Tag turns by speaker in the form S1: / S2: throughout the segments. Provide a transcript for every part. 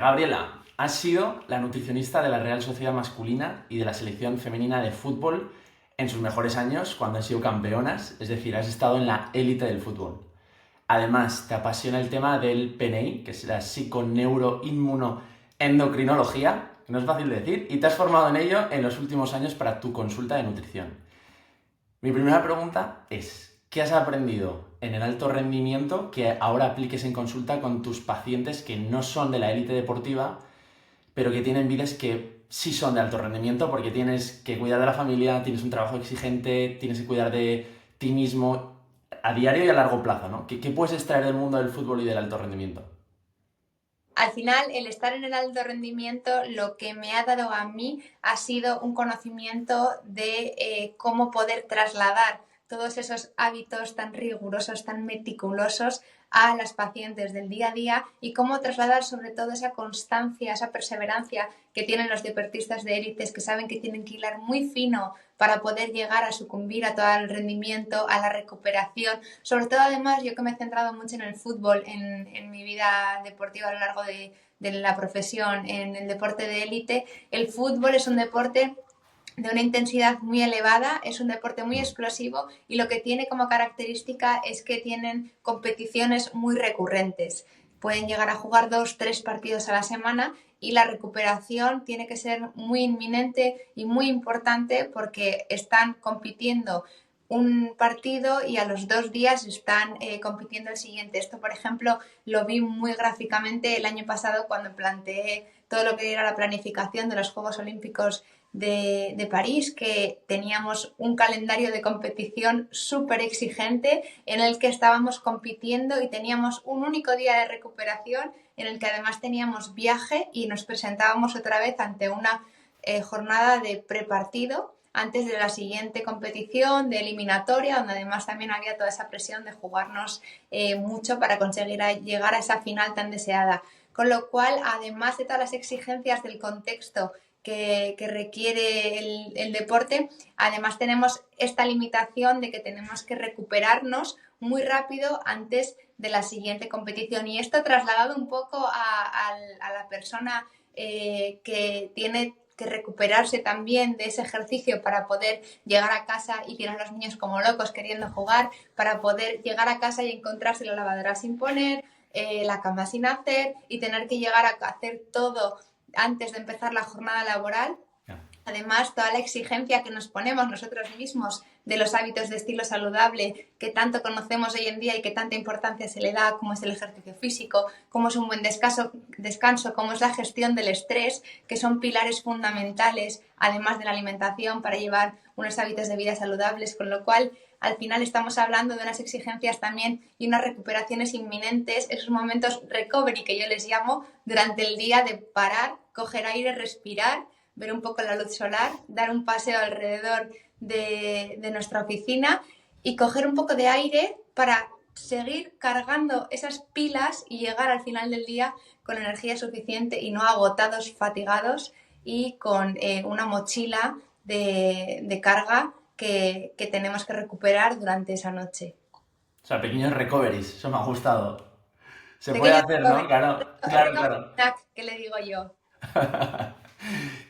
S1: Gabriela, has sido la nutricionista de la Real Sociedad Masculina y de la selección femenina de fútbol en sus mejores años, cuando han sido campeonas, es decir, has estado en la élite del fútbol. Además, te apasiona el tema del PNI, que es la psiconeuroinmunoendocrinología, que no es fácil de decir, y te has formado en ello en los últimos años para tu consulta de nutrición. Mi primera pregunta es, ¿qué has aprendido en el alto rendimiento que ahora apliques en consulta con tus pacientes que no son de la élite deportiva, pero que tienen vidas que sí son de alto rendimiento porque tienes que cuidar de la familia, tienes un trabajo exigente, tienes que cuidar de ti mismo a diario y a largo plazo, ¿no? ¿Qué puedes extraer del mundo del fútbol y del alto rendimiento?
S2: Al final, el estar en el alto rendimiento lo que me ha dado a mí ha sido un conocimiento de cómo poder trasladar todos esos hábitos tan rigurosos, tan meticulosos a las pacientes del día a día y cómo trasladar sobre todo esa constancia, esa perseverancia que tienen los deportistas de élites que saben que tienen que hilar muy fino para poder llegar a sucumbir a todo el rendimiento, a la recuperación. Sobre todo, además, yo que me he centrado mucho en el fútbol, en mi vida deportiva a lo largo de la profesión, en el deporte de élite, el fútbol es un deporte de una intensidad muy elevada, es un deporte muy explosivo y lo que tiene como característica es que tienen competiciones muy recurrentes. Pueden llegar a jugar 2, 3 partidos a la semana y la recuperación tiene que ser muy inminente y muy importante porque están compitiendo un partido y a los 2 días están compitiendo el siguiente. Esto, por ejemplo, lo vi muy gráficamente el año pasado cuando planteé todo lo que era la planificación de los Juegos Olímpicos de París, que teníamos un calendario de competición súper exigente en el que estábamos compitiendo y teníamos un único día de recuperación en el que además teníamos viaje y nos presentábamos otra vez ante una jornada de prepartido antes de la siguiente competición de eliminatoria, donde además también había toda esa presión de jugarnos mucho para conseguir llegar a esa final tan deseada. Con lo cual, además de todas las exigencias del contexto que requiere el deporte, además tenemos esta limitación de que tenemos que recuperarnos muy rápido antes de la siguiente competición. Y esto trasladado un poco a la persona que tiene que recuperarse también de ese ejercicio para poder llegar a casa y tirar a los niños como locos queriendo jugar, para poder llegar a casa y encontrarse la lavadora sin poner, la cama sin hacer y tener que llegar a hacer todo antes de empezar la jornada laboral. Además, toda la exigencia que nos ponemos nosotros mismos de los hábitos de estilo saludable que tanto conocemos hoy en día y que tanta importancia se le da, como es el ejercicio físico, como es un buen descanso, como es la gestión del estrés, que son pilares fundamentales, además de la alimentación, para llevar unos hábitos de vida saludables, con lo cual al final estamos hablando de unas exigencias también y unas recuperaciones inminentes, esos momentos recovery que yo les llamo durante el día de parar, coger aire, respirar, ver un poco la luz solar, dar un paseo alrededor de nuestra oficina y coger un poco de aire para seguir cargando esas pilas y llegar al final del día con energía suficiente y no agotados, fatigados y con una mochila de carga que tenemos que recuperar durante esa noche.
S1: O sea, pequeños recoveries, eso me ha gustado. Se puede
S2: Pequeño
S1: hacer, ¿no? Claro, claro,
S2: recovery
S1: claro.
S2: snack, que le digo yo.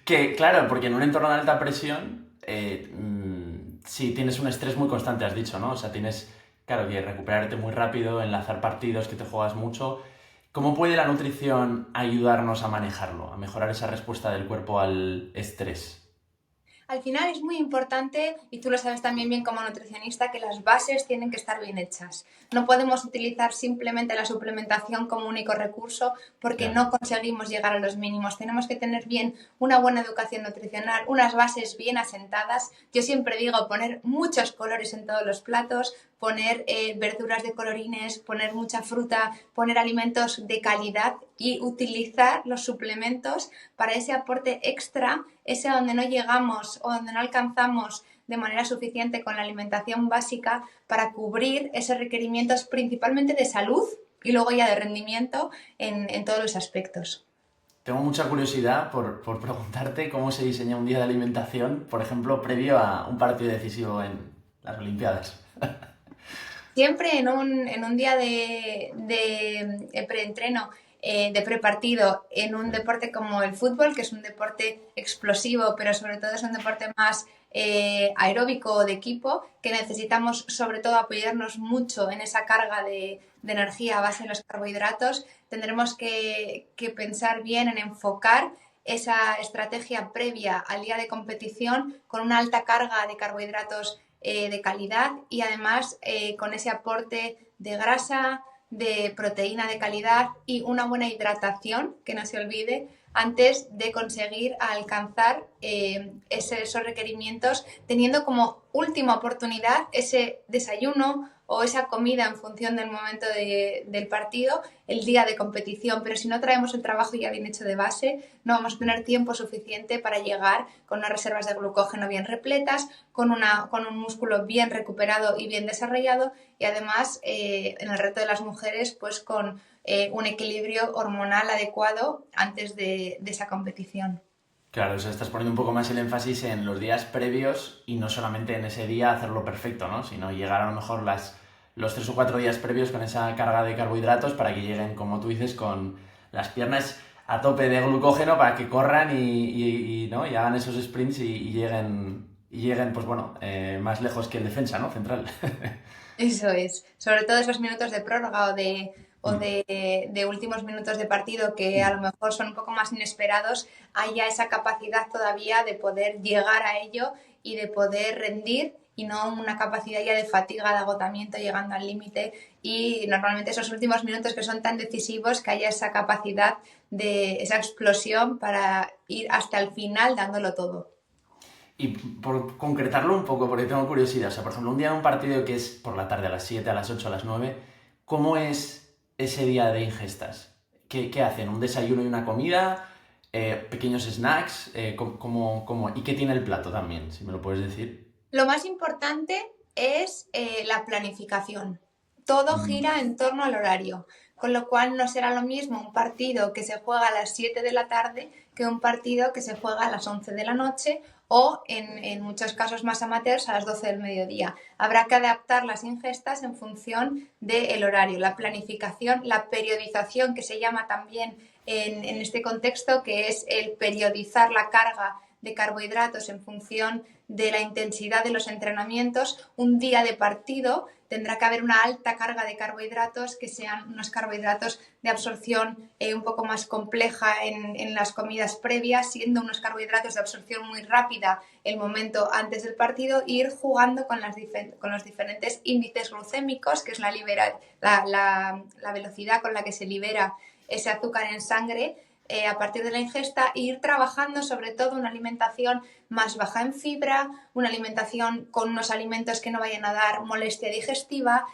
S1: Que, claro, porque en un entorno de alta presión, sí tienes un estrés muy constante, has dicho, ¿no? O sea, tienes, claro, que recuperarte muy rápido, enlazar partidos, que te juegas mucho. ¿Cómo puede la nutrición ayudarnos a manejarlo, a mejorar esa respuesta del cuerpo al estrés?
S2: Al final es muy importante, y tú lo sabes también bien como nutricionista, que las bases tienen que estar bien hechas. No podemos utilizar simplemente la suplementación como único recurso porque
S1: Ya.
S2: no conseguimos llegar a los mínimos. Tenemos que tener bien una buena educación nutricional, unas bases bien asentadas. Yo siempre digo poner muchos colores en todos los platos, poner verduras de colorines, poner mucha fruta, poner alimentos de calidad y utilizar los suplementos para ese aporte extra, ese donde no llegamos o donde no alcanzamos de manera suficiente con la alimentación básica para cubrir esos requerimientos principalmente de salud y luego ya de rendimiento en todos los aspectos.
S1: Tengo mucha curiosidad por preguntarte cómo se diseña un día de alimentación, por ejemplo, previo a un partido decisivo en las Olimpiadas.
S2: Siempre en un día de preentreno. de prepartido en un deporte como el fútbol, que es un deporte explosivo, pero sobre todo es un deporte más aeróbico o de equipo, que necesitamos sobre todo apoyarnos mucho en esa carga de energía a base de los carbohidratos. Tendremos que pensar bien en enfocar esa estrategia previa al día de competición con una alta carga de carbohidratos de calidad y además con ese aporte de grasa, de proteína de calidad y una buena hidratación, que no se olvide, antes de conseguir alcanzar esos requerimientos, teniendo como última oportunidad ese desayuno o esa comida en función del momento del partido, el día de competición. Pero si no traemos el trabajo ya bien hecho de base, no vamos a tener tiempo suficiente para llegar con unas reservas de glucógeno bien repletas, con un músculo bien recuperado y bien desarrollado, y además en el reto de las mujeres pues con un equilibrio hormonal adecuado antes de esa competición.
S1: Claro, o sea, estás poniendo un poco más el énfasis en los días previos y no solamente en ese día hacerlo perfecto, ¿no? Sino llegar a lo mejor los 3 o 4 días previos con esa carga de carbohidratos para que lleguen, como tú dices, con las piernas a tope de glucógeno para que corran ¿no? y hagan esos sprints y lleguen pues bueno, más lejos que el defensa, ¿no? Central.
S2: Eso es, sobre todo esos minutos de prórroga o
S1: Mm.
S2: de últimos minutos de partido que a lo mejor son un poco más inesperados, haya esa capacidad todavía de poder llegar a ello y de poder rendir y no una capacidad ya de fatiga, de agotamiento llegando al límite, y normalmente esos últimos minutos que son tan decisivos, que haya esa capacidad de esa explosión para ir hasta el final dándolo todo.
S1: Y por concretarlo un poco, porque tengo curiosidad, o sea, por ejemplo, un día en un partido que es por la tarde a las 7, a las 8, a las 9, ¿cómo es ese día de ingestas? ¿Qué hacen? ¿Un desayuno y una comida? ¿Pequeños snacks? ¿Y qué tiene el plato también, si me lo puedes decir?
S2: Lo más importante es la planificación. Todo
S1: Mm.
S2: gira en torno al horario, con lo cual no será lo mismo un partido que se juega a las 7 de la tarde que un partido que se juega a las 11 de la noche o en muchos casos más amateurs a las 12 del mediodía. Habrá que adaptar las ingestas en función del horario, la planificación, la periodización, que se llama también en este contexto, que es el periodizar la carga de carbohidratos en función de la intensidad de los entrenamientos. Un día de partido tendrá que haber una alta carga de carbohidratos, que sean unos carbohidratos de absorción un poco más compleja en las comidas previas, siendo unos carbohidratos de absorción muy rápida el momento antes del partido, e ir jugando con los diferentes índices glucémicos, que es la velocidad con la que se libera ese azúcar en sangre a partir de la ingesta, e ir trabajando sobre todo una alimentación más baja en fibra, una alimentación con unos alimentos que no vayan a dar molestia digestiva,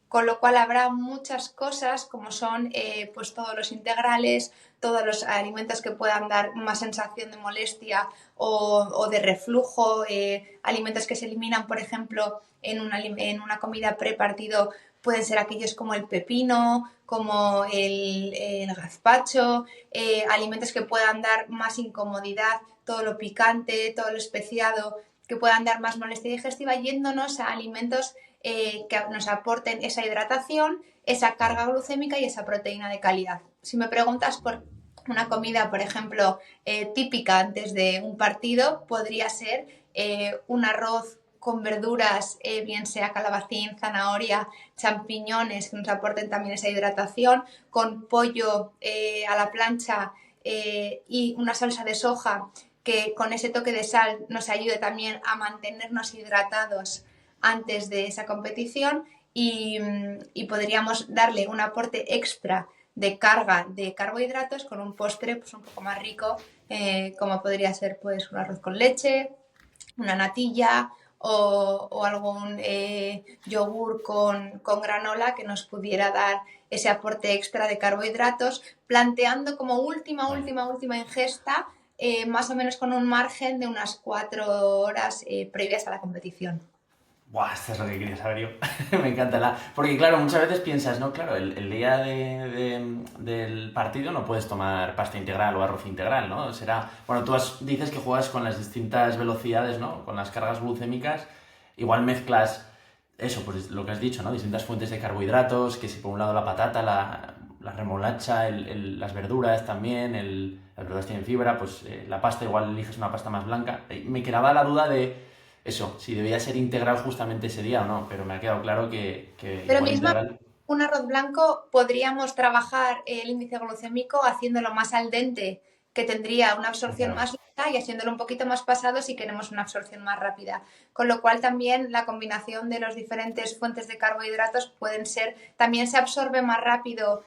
S2: con lo cual habrá muchas cosas como son pues todos los integrales, todos los alimentos que puedan dar más sensación de molestia o de reflujo, alimentos que se eliminan, por ejemplo, en una comida prepartido, pueden ser aquellos como el pepino, como el gazpacho, alimentos que puedan dar más incomodidad, todo lo picante, todo lo especiado, que puedan dar más molestia digestiva, yéndonos a alimentos que nos aporten esa hidratación, esa carga glucémica y esa proteína de calidad. Si me preguntas por una comida, por ejemplo, típica antes de un partido, podría ser un arroz con verduras, bien sea calabacín, zanahoria, champiñones, que nos aporten también esa hidratación, con pollo a la plancha y una salsa de soja que con ese toque de sal nos ayude también a mantenernos hidratados antes de esa competición, y podríamos darle un aporte extra de carga de carbohidratos con un postre pues un poco más rico, como podría ser pues un arroz con leche, una natilla o algún yogur con granola que nos pudiera dar ese aporte extra de carbohidratos, planteando como
S1: Vale.
S2: última ingesta, más o menos con un margen de unas 4 horas previas a la competición.
S1: Buah, esto es lo que quería saber yo. Me encanta Porque claro, muchas veces piensas, ¿no? Claro, el día del partido no puedes tomar pasta integral o arroz integral, ¿no? Bueno, dices que juegas con las distintas velocidades, ¿no? Con las cargas glucémicas. Igual mezclas eso, pues lo que has dicho, ¿no? Distintas fuentes de carbohidratos, que si por un lado la patata, la remolacha, las verduras también, las verduras tienen fibra, pues la pasta igual eliges una pasta más blanca. Me quedaba la duda de eso, si debía ser integral justamente ese día o no, pero me ha quedado claro que
S2: Pero
S1: igual
S2: mismo
S1: integral.
S2: un arroz blanco podríamos trabajar el índice glucémico haciéndolo más al dente, que tendría una absorción
S1: Claro.
S2: más lenta, y haciéndolo un poquito más pasado si queremos una absorción más rápida. Con lo cual también la combinación de las diferentes fuentes de carbohidratos pueden ser, también se absorbe más rápido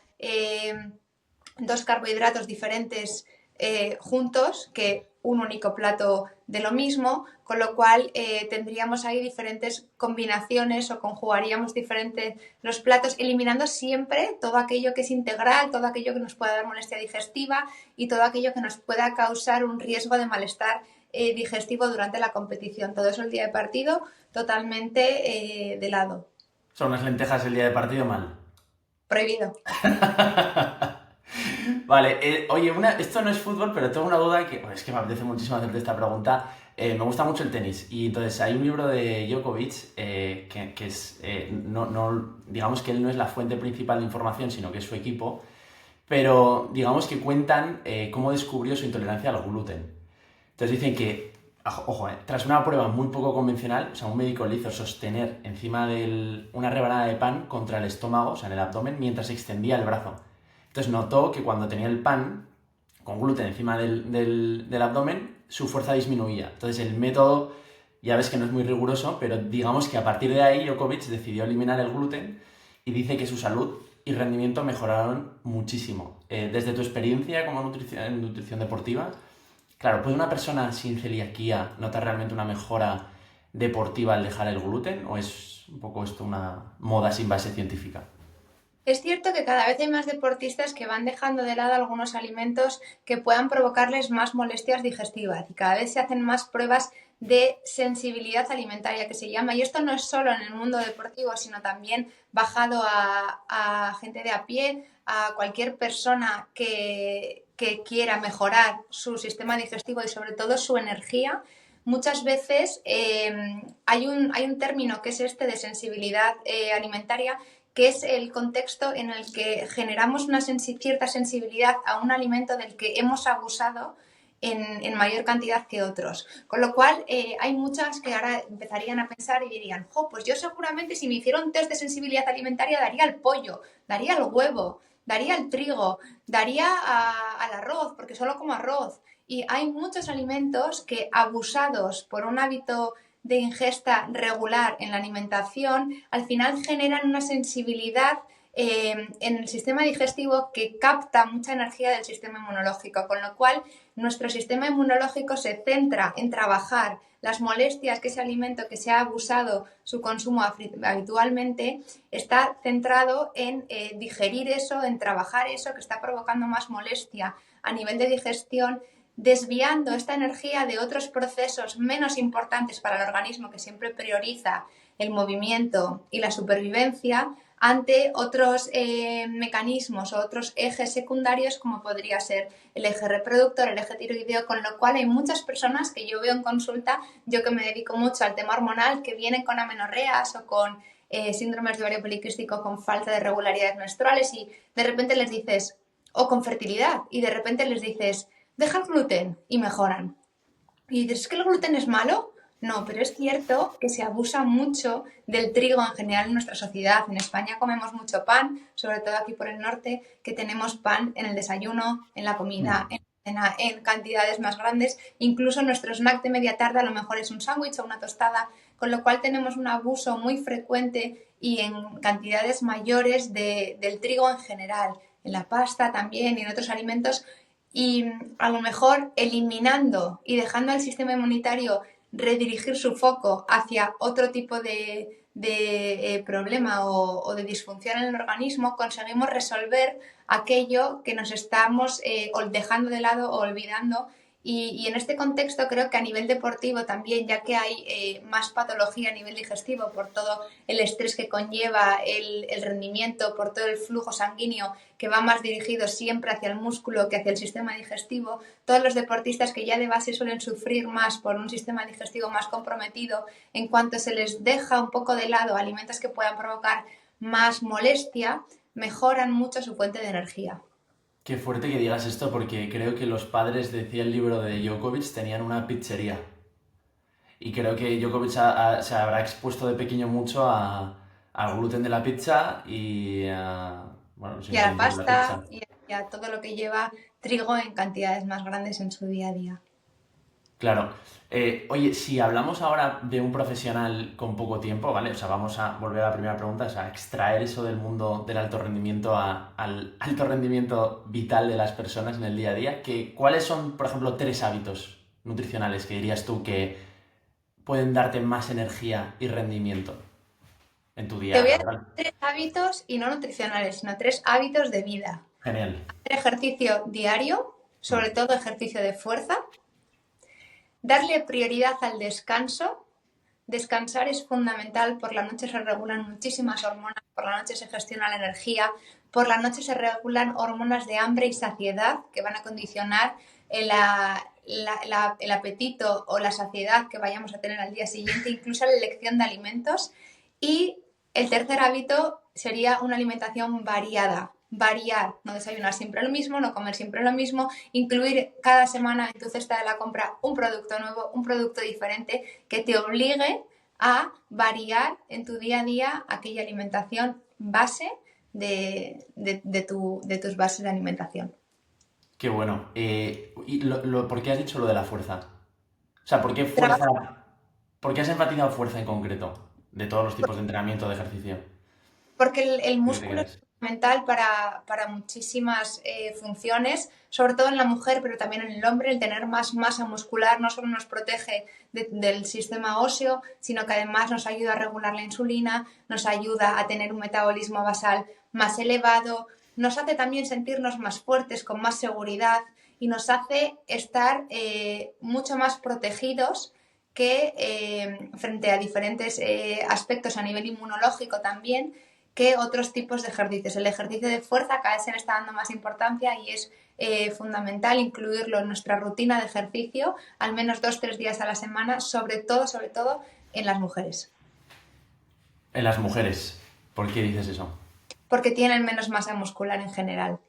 S2: dos carbohidratos diferentes juntos que un único plato de lo mismo, con lo cual tendríamos ahí diferentes combinaciones o conjugaríamos diferentes los platos, eliminando siempre todo aquello que es integral, todo aquello que nos pueda dar molestia digestiva y todo aquello que nos pueda causar un riesgo de malestar digestivo durante la competición. Todo eso el día de partido totalmente de lado.
S1: Son unas lentejas el día de partido mal.
S2: Prohibido.
S1: Vale, oye, esto no es fútbol, pero tengo una duda que es que me apetece muchísimo hacerte esta pregunta. Me gusta mucho el tenis y entonces hay un libro de Djokovic que es, digamos que él no es la fuente principal de información, sino que es su equipo, pero digamos que cuentan cómo descubrió su intolerancia al gluten. Entonces dicen que, ojo, tras una prueba muy poco convencional, o sea, un médico le hizo sostener encima de una rebanada de pan contra el estómago, o sea, en el abdomen, mientras extendía el brazo. Entonces notó que cuando tenía el pan con gluten encima del abdomen, su fuerza disminuía. Entonces el método, ya ves que no es muy riguroso, pero digamos que a partir de ahí Djokovic decidió eliminar el gluten y dice que su salud y rendimiento mejoraron muchísimo. Desde tu experiencia como en nutrición deportiva, claro, ¿puede una persona sin celiaquía notar realmente una mejora deportiva al dejar el gluten? ¿O es un poco esto una moda sin base científica?
S2: Es cierto que cada vez hay más deportistas que van dejando de lado algunos alimentos que puedan provocarles más molestias digestivas, y cada vez se hacen más pruebas de sensibilidad alimentaria, que se llama, y esto no es solo en el mundo deportivo, sino también bajado a gente de a pie, a cualquier persona que quiera mejorar su sistema digestivo y sobre todo su energía. Muchas veces hay un término que es este de sensibilidad alimentaria, que es el contexto en el que generamos una cierta sensibilidad a un alimento del que hemos abusado en mayor cantidad que otros. Con lo cual, hay muchas que ahora empezarían a pensar y dirían, jo, pues yo seguramente si me hiciera un test de sensibilidad alimentaria daría el pollo, daría el huevo, daría el trigo, daría al arroz, porque solo como arroz. Y hay muchos alimentos que, abusados por un hábito de ingesta regular en la alimentación, al final generan una sensibilidad en el sistema digestivo que capta mucha energía del sistema inmunológico, con lo cual nuestro sistema inmunológico se centra en trabajar las molestias que ese alimento que se ha abusado su consumo habitualmente está centrado en digerir eso, en trabajar eso que está provocando más molestia a nivel de digestión, desviando esta energía de otros procesos menos importantes para el organismo, que siempre prioriza el movimiento y la supervivencia, ante otros mecanismos o otros ejes secundarios, como podría ser el eje reproductor, el eje tiroideo, con lo cual hay muchas personas que yo veo en consulta, yo que me dedico mucho al tema hormonal, que vienen con amenorreas o con síndromes de ovario poliquístico, con falta de regularidades menstruales, y de repente les dices, o con fertilidad, y de repente les dices, deja el gluten, y mejoran. Y dices, ¿es que el gluten es malo? No, pero es cierto que se abusa mucho del trigo en general en nuestra sociedad. En España comemos mucho pan, sobre todo aquí por el norte, que tenemos pan en el desayuno, en la comida, en la cena, en cantidades más grandes. Incluso nuestro snack de media tarde a lo mejor es un sándwich o una tostada, con lo cual tenemos un abuso muy frecuente y en cantidades mayores del trigo en general, en la pasta también y en otros alimentos, y a lo mejor eliminando y dejando al sistema inmunitario redirigir su foco hacia otro tipo de problema o de disfunción en el organismo, conseguimos resolver aquello que nos estamos dejando de lado o olvidando. Y en este contexto creo que a nivel deportivo también, ya que hay más patología a nivel digestivo por todo el estrés que conlleva el rendimiento, por todo el flujo sanguíneo que va más dirigido siempre hacia el músculo que hacia el sistema digestivo, todos los deportistas que ya de base suelen sufrir más por un sistema digestivo más comprometido, en cuanto se les deja un poco de lado alimentos que puedan provocar más molestia, mejoran mucho su fuente de energía.
S1: Qué fuerte que digas esto porque creo que los padres, decía el libro de Djokovic, tenían una pizzería. Y creo que Djokovic se habrá expuesto de pequeño mucho al gluten de la pizza y a, bueno, los
S2: Y a la
S1: ingredientes de la pizza.
S2: pasta y a todo lo que lleva trigo en cantidades más grandes en su día a día.
S1: Claro. Oye, si hablamos ahora de un profesional con poco tiempo, ¿vale? O sea, vamos a volver a la primera pregunta, o sea, extraer eso del mundo del alto rendimiento al alto rendimiento vital de las personas en el día a día. ¿Cuáles son, por ejemplo, 3 hábitos nutricionales que dirías tú que pueden darte más energía y rendimiento en tu
S2: Te
S1: día
S2: voy a decir
S1: laboral?
S2: 3 hábitos y no nutricionales, sino 3 hábitos de vida.
S1: Genial.
S2: Hacer ejercicio diario,
S1: Mm.
S2: sobre todo ejercicio de fuerza. Darle prioridad al descanso. Descansar es fundamental. Por la noche se regulan muchísimas hormonas, por la noche se gestiona la energía, por la noche se regulan hormonas de hambre y saciedad que van a condicionar el apetito o la saciedad que vayamos a tener al día siguiente, incluso la elección de alimentos. Y el tercer hábito sería una alimentación variada. Variar, no desayunar siempre lo mismo, no comer siempre lo mismo, incluir cada semana en tu cesta de la compra un producto nuevo, un producto diferente que te obligue a variar en tu día a día aquella alimentación base de tus bases de alimentación.
S1: Qué bueno. ¿Por qué has dicho lo de la fuerza? O sea, ¿por qué fuerza?
S2: Trabajo
S1: ¿Por qué has enfatizado fuerza en concreto? De todos los tipos de entrenamiento, de ejercicio.
S2: porque el
S1: ¿Qué te
S2: músculo es
S1: crees?
S2: fundamental para muchísimas funciones, sobre todo en la mujer, pero también en el hombre. El tener más masa muscular no solo nos protege del sistema óseo, sino que además nos ayuda a regular la insulina, nos ayuda a tener un metabolismo basal más elevado, nos hace también sentirnos más fuertes, con más seguridad y nos hace estar mucho más protegidos que frente a diferentes aspectos a nivel inmunológico también, que otros tipos de ejercicios. El ejercicio de fuerza cada vez se le está dando más importancia y es fundamental incluirlo en nuestra rutina de ejercicio al menos 2 o 3 días a la semana, sobre todo en las mujeres,
S1: En las mujeres. ¿Por qué dices eso?
S2: porque tienen menos masa muscular en general.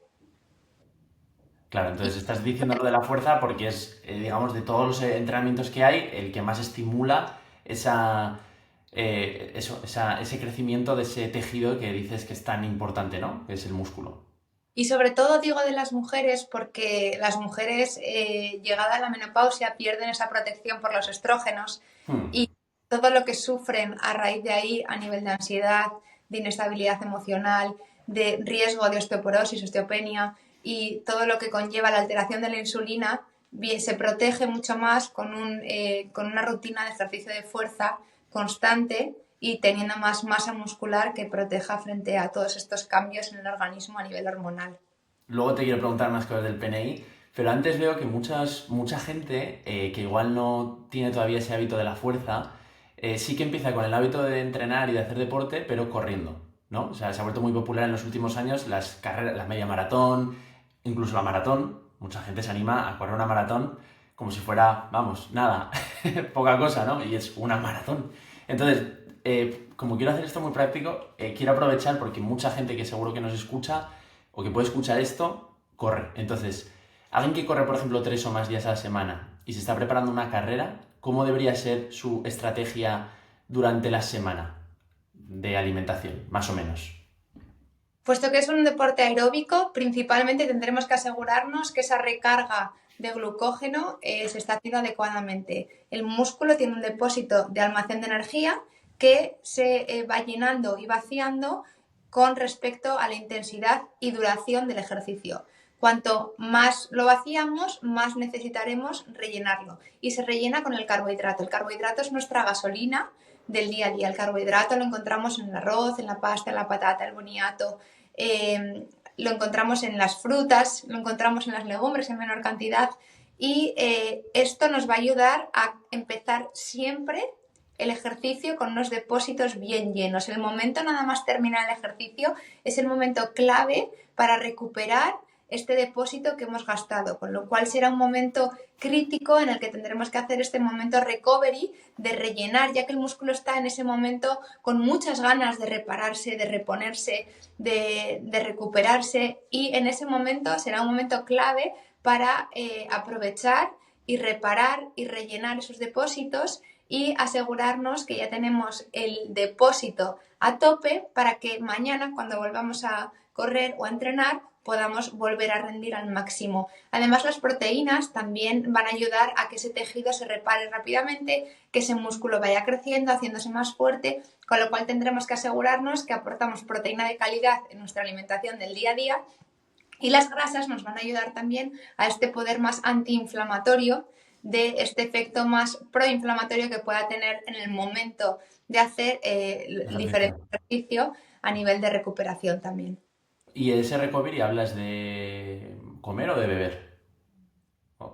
S1: Claro, entonces estás diciendo lo de la fuerza porque es, digamos, de todos los entrenamientos que hay, el que más estimula ese crecimiento de ese tejido que dices que es tan importante, ¿no? Que es el músculo.
S2: Y sobre todo digo de las mujeres porque las mujeres llegada a la menopausia pierden esa protección por los estrógenos
S1: Hmm.
S2: y todo lo que sufren a raíz de ahí a nivel de ansiedad, de inestabilidad emocional, de riesgo de osteoporosis, osteopenia y todo lo que conlleva la alteración de la insulina, bien, se protege mucho más con una rutina de ejercicio de fuerza constante y teniendo más masa muscular que proteja frente a todos estos cambios en el organismo a nivel hormonal.
S1: Luego te quiero preguntar más cosas del PNI, pero antes veo que mucha gente que igual no tiene todavía ese hábito de la fuerza, sí que empieza con el hábito de entrenar y de hacer deporte, pero corriendo, ¿no? O sea, se ha vuelto muy popular en los últimos años las carreras, la media maratón, incluso la maratón. Mucha gente se anima a correr una maratón como si fuera, vamos, nada, poca cosa, ¿no? Y es una maratón. Entonces, como quiero hacer esto muy práctico, quiero aprovechar porque mucha gente que seguro que nos escucha o que puede escuchar esto, corre. Entonces, alguien que corre, por ejemplo, 3 o más días a la semana y se está preparando una carrera, ¿cómo debería ser su estrategia durante la semana de alimentación, más o menos?
S2: Puesto que es un deporte aeróbico, principalmente tendremos que asegurarnos que esa recarga de glucógeno se está haciendo adecuadamente. El músculo tiene un depósito de almacén de energía que se va llenando y vaciando con respecto a la intensidad y duración del ejercicio. Cuanto más lo vaciamos, más necesitaremos rellenarlo. Y se rellena con el carbohidrato. El carbohidrato es nuestra gasolina del día a día. El carbohidrato lo encontramos en el arroz, en la pasta, en la patata, el boniato, lo encontramos en las frutas, lo encontramos en las legumbres en menor cantidad y esto nos va a ayudar a empezar siempre el ejercicio con unos depósitos bien llenos. El momento nada más terminar el ejercicio es el momento clave para recuperar este depósito que hemos gastado, con lo cual será un momento crítico en el que tendremos que hacer este momento recovery, de rellenar, ya que el músculo está en ese momento con muchas ganas de repararse, de reponerse, de recuperarse, y en ese momento será un momento clave para aprovechar y reparar y rellenar esos depósitos y asegurarnos que ya tenemos el depósito a tope para que mañana, cuando volvamos a correr o a entrenar, podamos volver a rendir al máximo. Además, las proteínas también van a ayudar a que ese tejido se repare rápidamente, que ese músculo vaya creciendo, haciéndose más fuerte, con lo cual tendremos que asegurarnos que aportamos proteína de calidad en nuestra alimentación del día a día, y las grasas nos van a ayudar también a este poder más antiinflamatorio, de este efecto más proinflamatorio que pueda tener en el momento de hacer el diferente ejercicio a nivel de recuperación también.
S1: ¿Y ese recovery hablas de comer o de beber?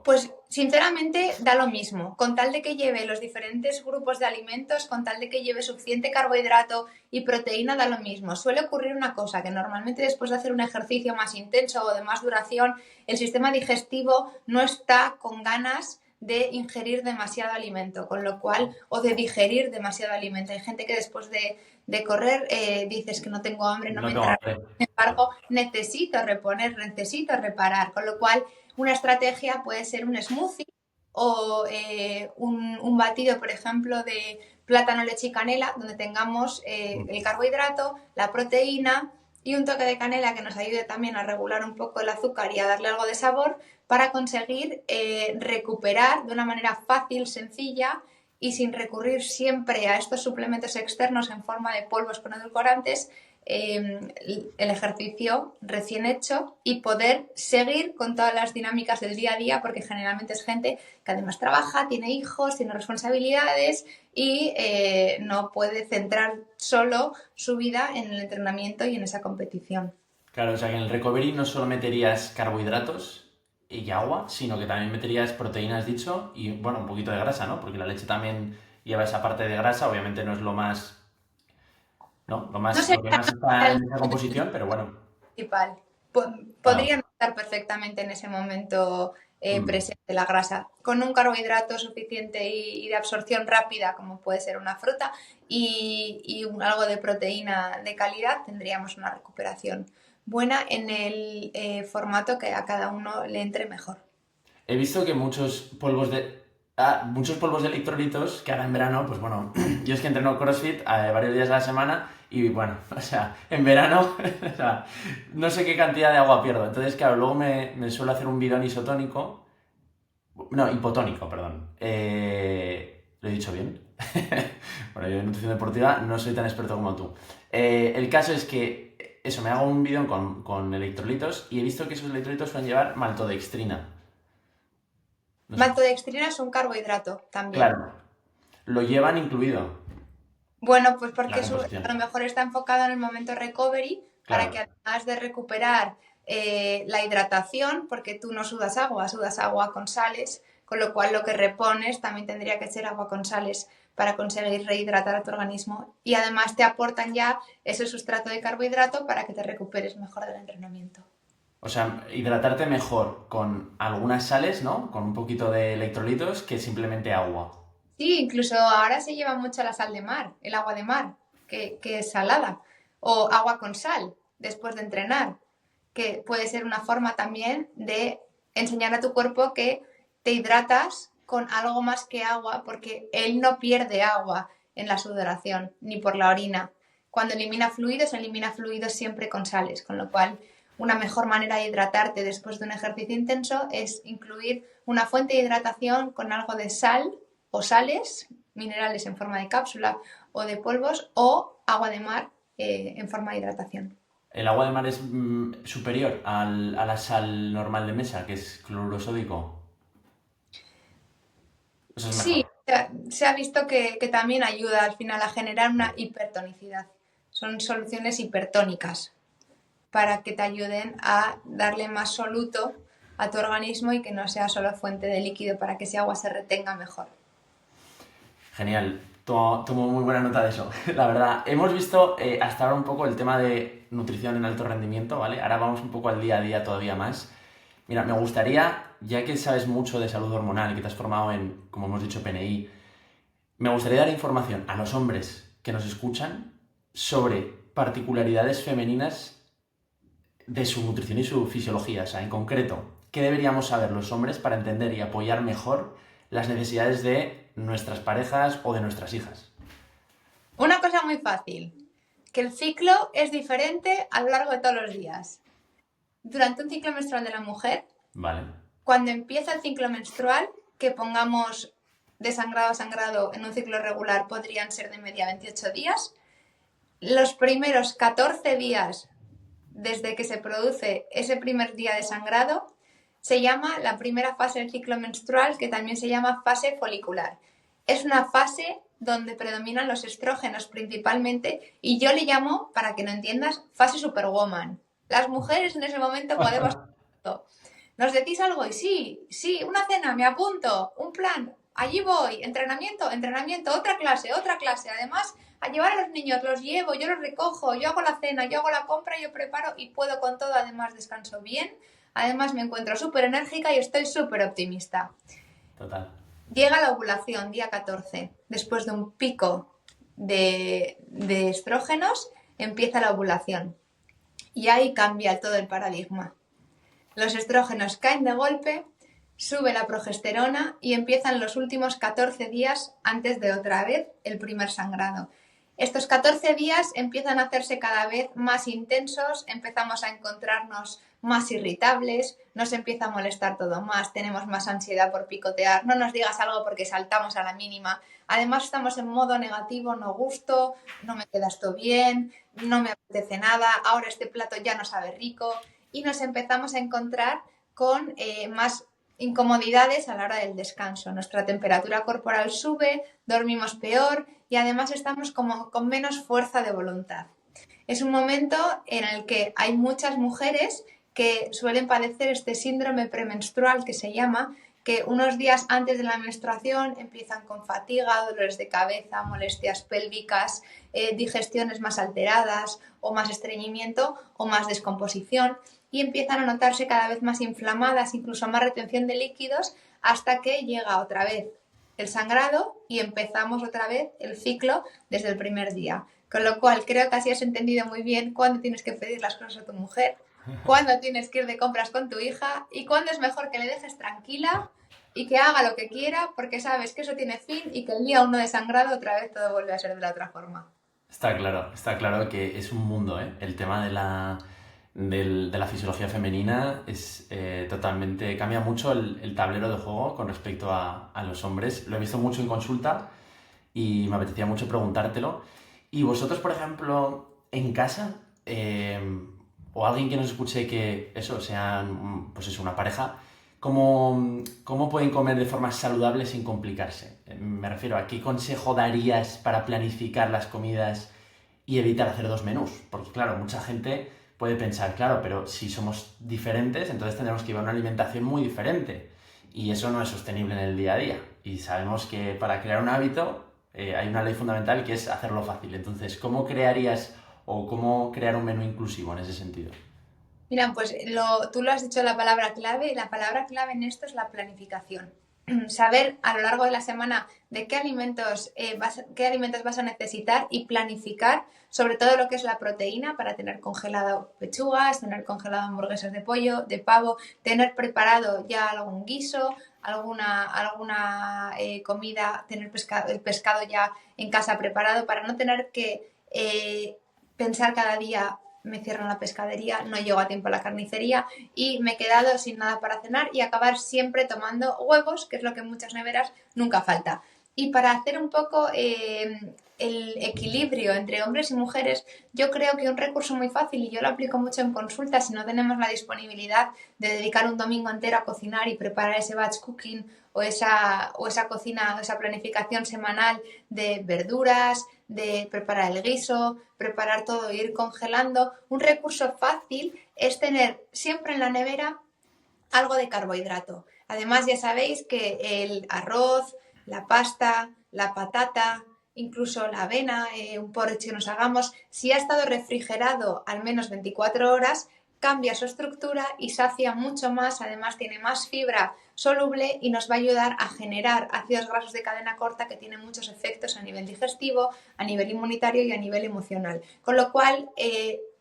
S2: Pues sinceramente da lo mismo, con tal de que lleve los diferentes grupos de alimentos, con tal de que lleve suficiente carbohidrato y proteína, da lo mismo. Suele ocurrir una cosa, que normalmente después de hacer un ejercicio más intenso o de más duración, el sistema digestivo no está con ganas de ingerir demasiado alimento, con lo cual, o de digerir demasiado alimento. Hay gente que después de correr dices que no tengo hambre, no me entra. Sin embargo, necesito reponer, necesito reparar, con lo cual una estrategia puede ser un smoothie o un batido, por ejemplo, de plátano, leche y canela, donde tengamos el carbohidrato, la proteína y un toque de canela que nos ayude también a regular un poco el azúcar y a darle algo de sabor, para conseguir recuperar de una manera fácil, sencilla y sin recurrir siempre a estos suplementos externos en forma de polvos con edulcorantes, el ejercicio recién hecho, y poder seguir con todas las dinámicas del día a día, porque generalmente es gente que además trabaja, tiene hijos, tiene responsabilidades y no puede centrar solo su vida en el entrenamiento y en esa competición.
S1: Claro, o sea que en el recovery no solo meterías carbohidratos y agua, sino que también meterías proteínas, dicho, y bueno, un poquito de grasa, ¿no? Porque la leche también lleva esa parte de grasa, obviamente no es lo más, ¿no?
S2: No sé,
S1: Lo que más está en esa composición, pero bueno.
S2: principal.
S1: Claro.
S2: Podrían estar perfectamente en ese momento
S1: Mm.
S2: presente la grasa, con un carbohidrato suficiente y de absorción rápida, como puede ser una fruta, y algo de proteína de calidad, tendríamos una recuperación buena en el formato que a cada uno le entre mejor.
S1: He visto que muchos polvos de electrolitos, que ahora en verano, pues bueno, yo es que entreno CrossFit varios días a la semana y bueno, o sea, en verano, o sea, no sé qué cantidad de agua pierdo. Entonces, claro, luego me suelo hacer un bidón isotónico, no, hipotónico, perdón. ¿Lo he dicho bien? Bueno, yo en nutrición deportiva no soy tan experto como tú. El caso es que, eso, me hago un bidón con electrolitos y he visto que esos electrolitos suelen llevar maltodextrina. No sé.
S2: Maltodextrina es un carbohidrato también.
S1: Claro, lo llevan incluido
S2: Bueno, pues
S1: la
S2: porque a lo
S1: composición.
S2: mejor está enfocado en el momento recovery, para
S1: Claro.
S2: que además de recuperar la hidratación, porque tú no sudas agua con sales, con lo cual lo que repones también tendría que ser agua con sales para conseguir rehidratar a tu organismo, y además te aportan ya ese sustrato de carbohidrato para que te recuperes mejor del entrenamiento.
S1: O sea, hidratarte mejor con algunas sales, ¿no? Con un poquito de electrolitos que simplemente agua.
S2: Sí, incluso ahora se lleva mucho la sal de mar, el agua de mar, que es salada, o agua con sal después de entrenar, que puede ser una forma también de enseñar a tu cuerpo que te hidratas con algo más que agua, porque él no pierde agua en la sudoración ni por la orina. Cuando elimina fluidos siempre con sales, con lo cual una mejor manera de hidratarte después de un ejercicio intenso es incluir una fuente de hidratación con algo de sal o sales minerales en forma de cápsula o de polvos, o agua de mar en forma de hidratación.
S1: El agua de mar es superior a la sal normal de mesa, que es cloruro sódico. Eso es
S2: Sí,
S1: mejor.
S2: se ha visto que también ayuda al final a generar una hipertonicidad. Son soluciones hipertónicas para que te ayuden a darle más soluto a tu organismo y que no sea solo fuente de líquido, para que ese agua se retenga mejor.
S1: Genial. Tomo muy buena nota de eso, la verdad. Hemos visto hasta ahora un poco el tema de nutrición en alto rendimiento, ¿vale? Ahora vamos un poco al día a día todavía más. Mira, me gustaría, ya que sabes mucho de salud hormonal y que te has formado en, como hemos dicho, PNI, me gustaría dar información a los hombres que nos escuchan sobre particularidades femeninas de su nutrición y su fisiología. O sea, en concreto, ¿qué deberíamos saber los hombres para entender y apoyar mejor las necesidades de nuestras parejas o de nuestras hijas?
S2: Una cosa muy fácil, que el ciclo es diferente a lo largo de todos los días. Durante un ciclo menstrual de la mujer,
S1: Vale.
S2: cuando empieza el ciclo menstrual, que pongamos de sangrado a sangrado en un ciclo regular podrían ser de media 28 días, los primeros 14 días desde que se produce ese primer día de sangrado se llama la primera fase del ciclo menstrual, que también se llama fase folicular. Es una fase donde predominan los estrógenos principalmente y yo le llamo, para que no entiendas, fase superwoman. Las mujeres en ese momento podemos... ¿Nos decís algo? Y sí, una cena, me apunto, un plan, allí voy, entrenamiento, otra clase. Además, a llevar a los niños, los llevo, yo los recojo, yo hago la cena, yo hago la compra, yo preparo y puedo con todo. Además, descanso bien, además me encuentro súper enérgica y estoy súper optimista.
S1: Total.
S2: Llega la ovulación, día 14, después de un pico de estrógenos, empieza la ovulación y ahí cambia todo el paradigma. Los estrógenos caen de golpe, sube la progesterona y empiezan los últimos 14 días antes de otra vez el primer sangrado. Estos 14 días empiezan a hacerse cada vez más intensos, empezamos a encontrarnos más irritables, nos empieza a molestar todo más, tenemos más ansiedad por picotear, no nos digas algo porque saltamos a la mínima. Además estamos en modo negativo, no gusto, no me queda esto bien, no me apetece nada, ahora este plato ya no sabe rico y nos empezamos a encontrar con más incomodidades a la hora del descanso. Nuestra temperatura corporal sube, dormimos peor y además estamos como con menos fuerza de voluntad. Es un momento en el que hay muchas mujeres que suelen padecer este síndrome premenstrual que se llama, que unos días antes de la menstruación empiezan con fatiga, dolores de cabeza, molestias pélvicas, digestiones más alteradas o más estreñimiento o más descomposición y empiezan a notarse cada vez más inflamadas, incluso más retención de líquidos, hasta que llega otra vez el sangrado y empezamos otra vez el ciclo desde el primer día. Con lo cual creo que así has entendido muy bien cuándo tienes que pedir las cosas a tu mujer, cuándo tienes que ir de compras con tu hija y cuándo es mejor que le dejes tranquila y que haga lo que quiera porque sabes que eso tiene fin y que el día 1 de sangrado otra vez todo vuelve a ser de la otra forma.
S1: Está claro que es un mundo, ¿eh? El tema de la fisiología femenina es totalmente... Cambia mucho el tablero de juego con respecto a los hombres. Lo he visto mucho en consulta y me apetecía mucho preguntártelo. Y vosotros, por ejemplo, en casa, o alguien que nos escuche que eso, sean, pues eso, una pareja, ¿cómo pueden comer de forma saludable sin complicarse? Me refiero a qué consejo darías para planificar las comidas y evitar hacer dos menús. Porque claro, mucha gente puede pensar, claro, pero si somos diferentes, entonces tendremos que llevar una alimentación muy diferente. Y eso no es sostenible en el día a día. Y sabemos que para crear un hábito hay una ley fundamental que es hacerlo fácil. Entonces, ¿cómo crearías o cómo crear un menú inclusivo en ese sentido?
S2: Mira, pues tú lo has dicho la palabra clave y la palabra clave en esto es la planificación. Saber a lo largo de la semana de qué alimentos vas a necesitar y planificar sobre todo lo que es la proteína para tener congelado pechugas, tener congelado hamburguesas de pollo, de pavo, tener preparado ya algún guiso, alguna comida, tener el pescado ya en casa preparado para no tener que pensar cada día me cierran la pescadería, no llego a tiempo a la carnicería y me he quedado sin nada para cenar y acabar siempre tomando huevos, que es lo que en muchas neveras nunca falta. Y para hacer un poco el equilibrio entre hombres y mujeres, yo creo que un recurso muy fácil, y yo lo aplico mucho en consultas, si no tenemos la disponibilidad de dedicar un domingo entero a cocinar y preparar ese batch cooking o esa cocina, esa planificación semanal de verduras, de preparar el guiso, preparar todo e ir congelando. Un recurso fácil es tener siempre en la nevera algo de carbohidrato. Además, ya sabéis que el arroz, la pasta, la patata, incluso la avena, un porridge que nos hagamos, si ha estado refrigerado al menos 24 horas, cambia su estructura y sacia mucho más, además tiene más fibra soluble y nos va a ayudar a generar ácidos grasos de cadena corta que tienen muchos efectos a nivel digestivo, a nivel inmunitario y a nivel emocional. Con lo cual,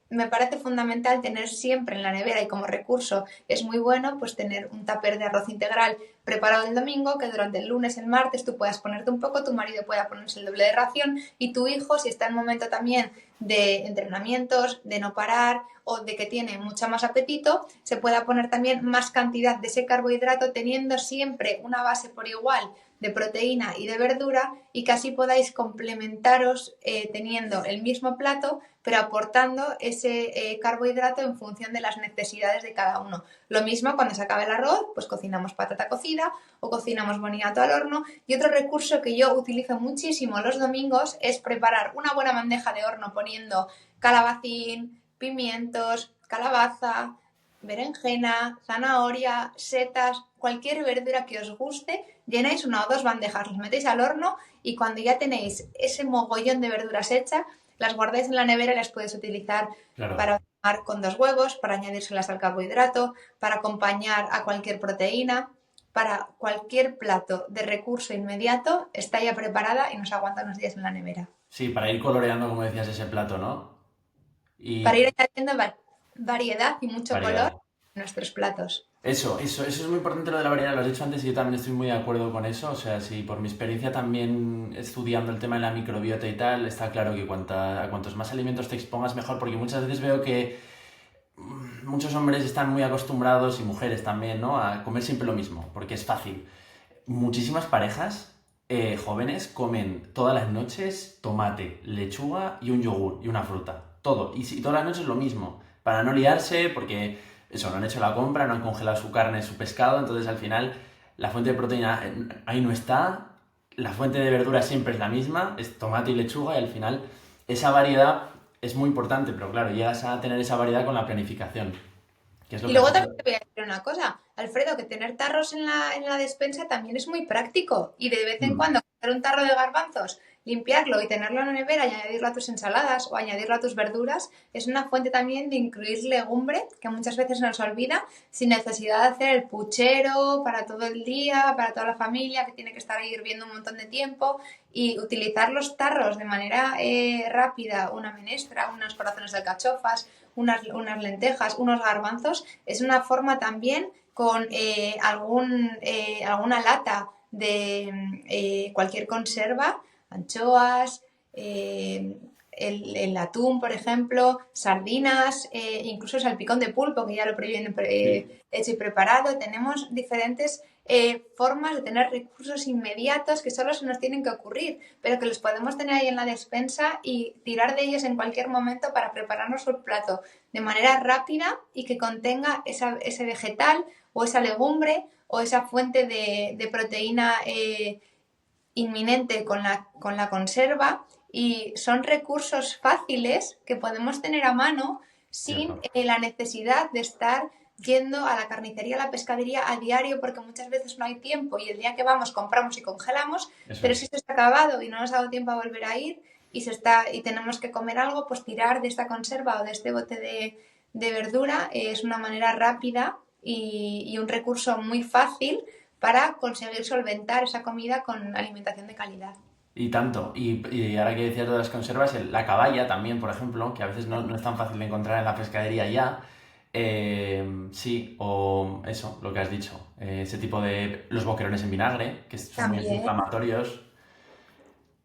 S2: me parece fundamental tener siempre en la nevera, y como recurso es muy bueno, pues tener un tupper de arroz integral preparado el domingo, que durante el lunes, el martes tú puedas ponerte un poco, tu marido pueda ponerse el doble de ración y tu hijo, si está en momento también de entrenamientos, de no parar o de que tiene mucho más apetito, se pueda poner también más cantidad de ese carbohidrato, teniendo siempre una base por igual de proteína y de verdura, y que así podáis complementaros teniendo el mismo plato, pero aportando ese carbohidrato en función de las necesidades de cada uno. Lo mismo cuando se acabe el arroz, pues cocinamos patata cocida o cocinamos boniato al horno. Y otro recurso que yo utilizo muchísimo los domingos es preparar una buena bandeja de horno poniendo calabacín, pimientos, calabaza, berenjena, zanahoria, setas, cualquier verdura que os guste, llenáis una o dos bandejas, los metéis al horno y cuando ya tenéis ese mogollón de verduras hechas, las guardáis en la nevera y las puedes utilizar
S1: Claro.
S2: para tomar con 2 huevos, para añadírselas al carbohidrato, para acompañar a cualquier proteína, para cualquier plato de recurso inmediato, está ya preparada y nos aguanta unos días en la nevera.
S1: Sí, para ir coloreando, como decías, ese plato, ¿no?
S2: Para
S1: Y
S2: ir añadiendo variedad y mucho color
S1: variedad.
S2: a nuestros platos.
S1: Eso es muy importante lo de la variedad, lo has dicho antes y yo también estoy muy de acuerdo con eso. O sea, si por mi experiencia también estudiando el tema de la microbiota y tal, está claro que a cuantos más alimentos te expongas mejor, porque muchas veces veo que muchos hombres están muy acostumbrados y mujeres también, ¿no? A comer siempre lo mismo, porque es fácil. Muchísimas parejas jóvenes comen todas las noches tomate, lechuga y un yogur y una fruta. Todo. Y todas las noches lo mismo. Para no liarse, porque eso, no han hecho la compra, no han congelado su carne, su pescado. Entonces al final la fuente de proteína ahí no está. La fuente de verdura siempre es la misma, es tomate y lechuga. Y al final esa variedad es muy importante. Pero claro, llegas a tener esa variedad con la planificación. Que es lo
S2: Y
S1: que has
S2: luego
S1: dicho.
S2: también te voy a decir una cosa, Alfredo, que tener tarros en la despensa también es muy práctico y de vez en
S1: Mm,
S2: cuando coger un tarro de garbanzos, limpiarlo y tenerlo en la nevera y añadirlo a tus ensaladas o añadirlo a tus verduras es una fuente también de incluir legumbre que muchas veces se nos olvida sin necesidad de hacer el puchero para todo el día, para toda la familia que tiene que estar ahí hirviendo un montón de tiempo, y utilizar los tarros de manera rápida, una menestra, unos corazones de alcachofas, unas lentejas, unos garbanzos, es una forma también con alguna lata de cualquier conserva, anchoas, el atún, por ejemplo, sardinas, incluso salpicón de pulpo, que ya lo viene
S1: sí.
S2: hecho y preparado. Tenemos diferentes formas de tener recursos inmediatos que solo se nos tienen que ocurrir, pero que los podemos tener ahí en la despensa y tirar de ellos en cualquier momento para prepararnos un plato de manera rápida y que contenga ese vegetal o esa legumbre o esa fuente de proteína inminente con la conserva, y son recursos fáciles que podemos tener a mano sin
S1: Cierto.
S2: la necesidad de estar yendo a la carnicería, a la pescadería a diario, porque muchas veces no hay tiempo y el día que vamos compramos y congelamos,
S1: Eso
S2: pero si
S1: es.
S2: esto está acabado y no nos ha dado tiempo a volver a ir y tenemos que comer algo, pues tirar de esta conserva o de este bote de verdura es una manera rápida y un recurso muy fácil para conseguir solventar esa comida con alimentación de calidad.
S1: Y tanto. Y ahora que decías de las conservas, la caballa también, por ejemplo, que a veces no es tan fácil de encontrar en la pescadería ya. Sí, o eso, lo que has dicho. Ese tipo de... Los boquerones en vinagre, que son muy
S2: También.
S1: antiinflamatorios,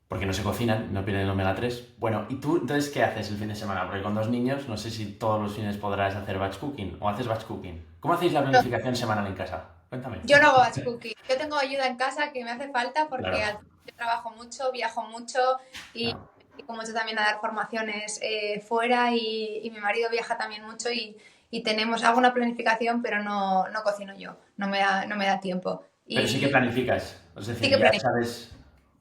S1: porque no se cocinan, no pierden el omega 3. Bueno, ¿y tú entonces qué haces el fin de semana? Porque con 2 niños, no sé si todos los fines podrás hacer batch cooking o haces batch cooking. ¿Cómo hacéis la
S2: No,
S1: planificación semanal en casa? Cuéntame.
S2: yo no hago batch cooking. Yo tengo ayuda en casa que me hace falta porque
S1: Claro,
S2: al final yo trabajo mucho, viajo mucho y me
S1: claro.
S2: dedico mucho también a dar formaciones fuera, y mi marido viaja también mucho y hago una planificación, pero no cocino yo, no me da tiempo.
S1: Pero sí que
S2: Y
S1: planificas. Es
S2: sí
S1: decir,
S2: que
S1: ya
S2: planifico.
S1: sabes...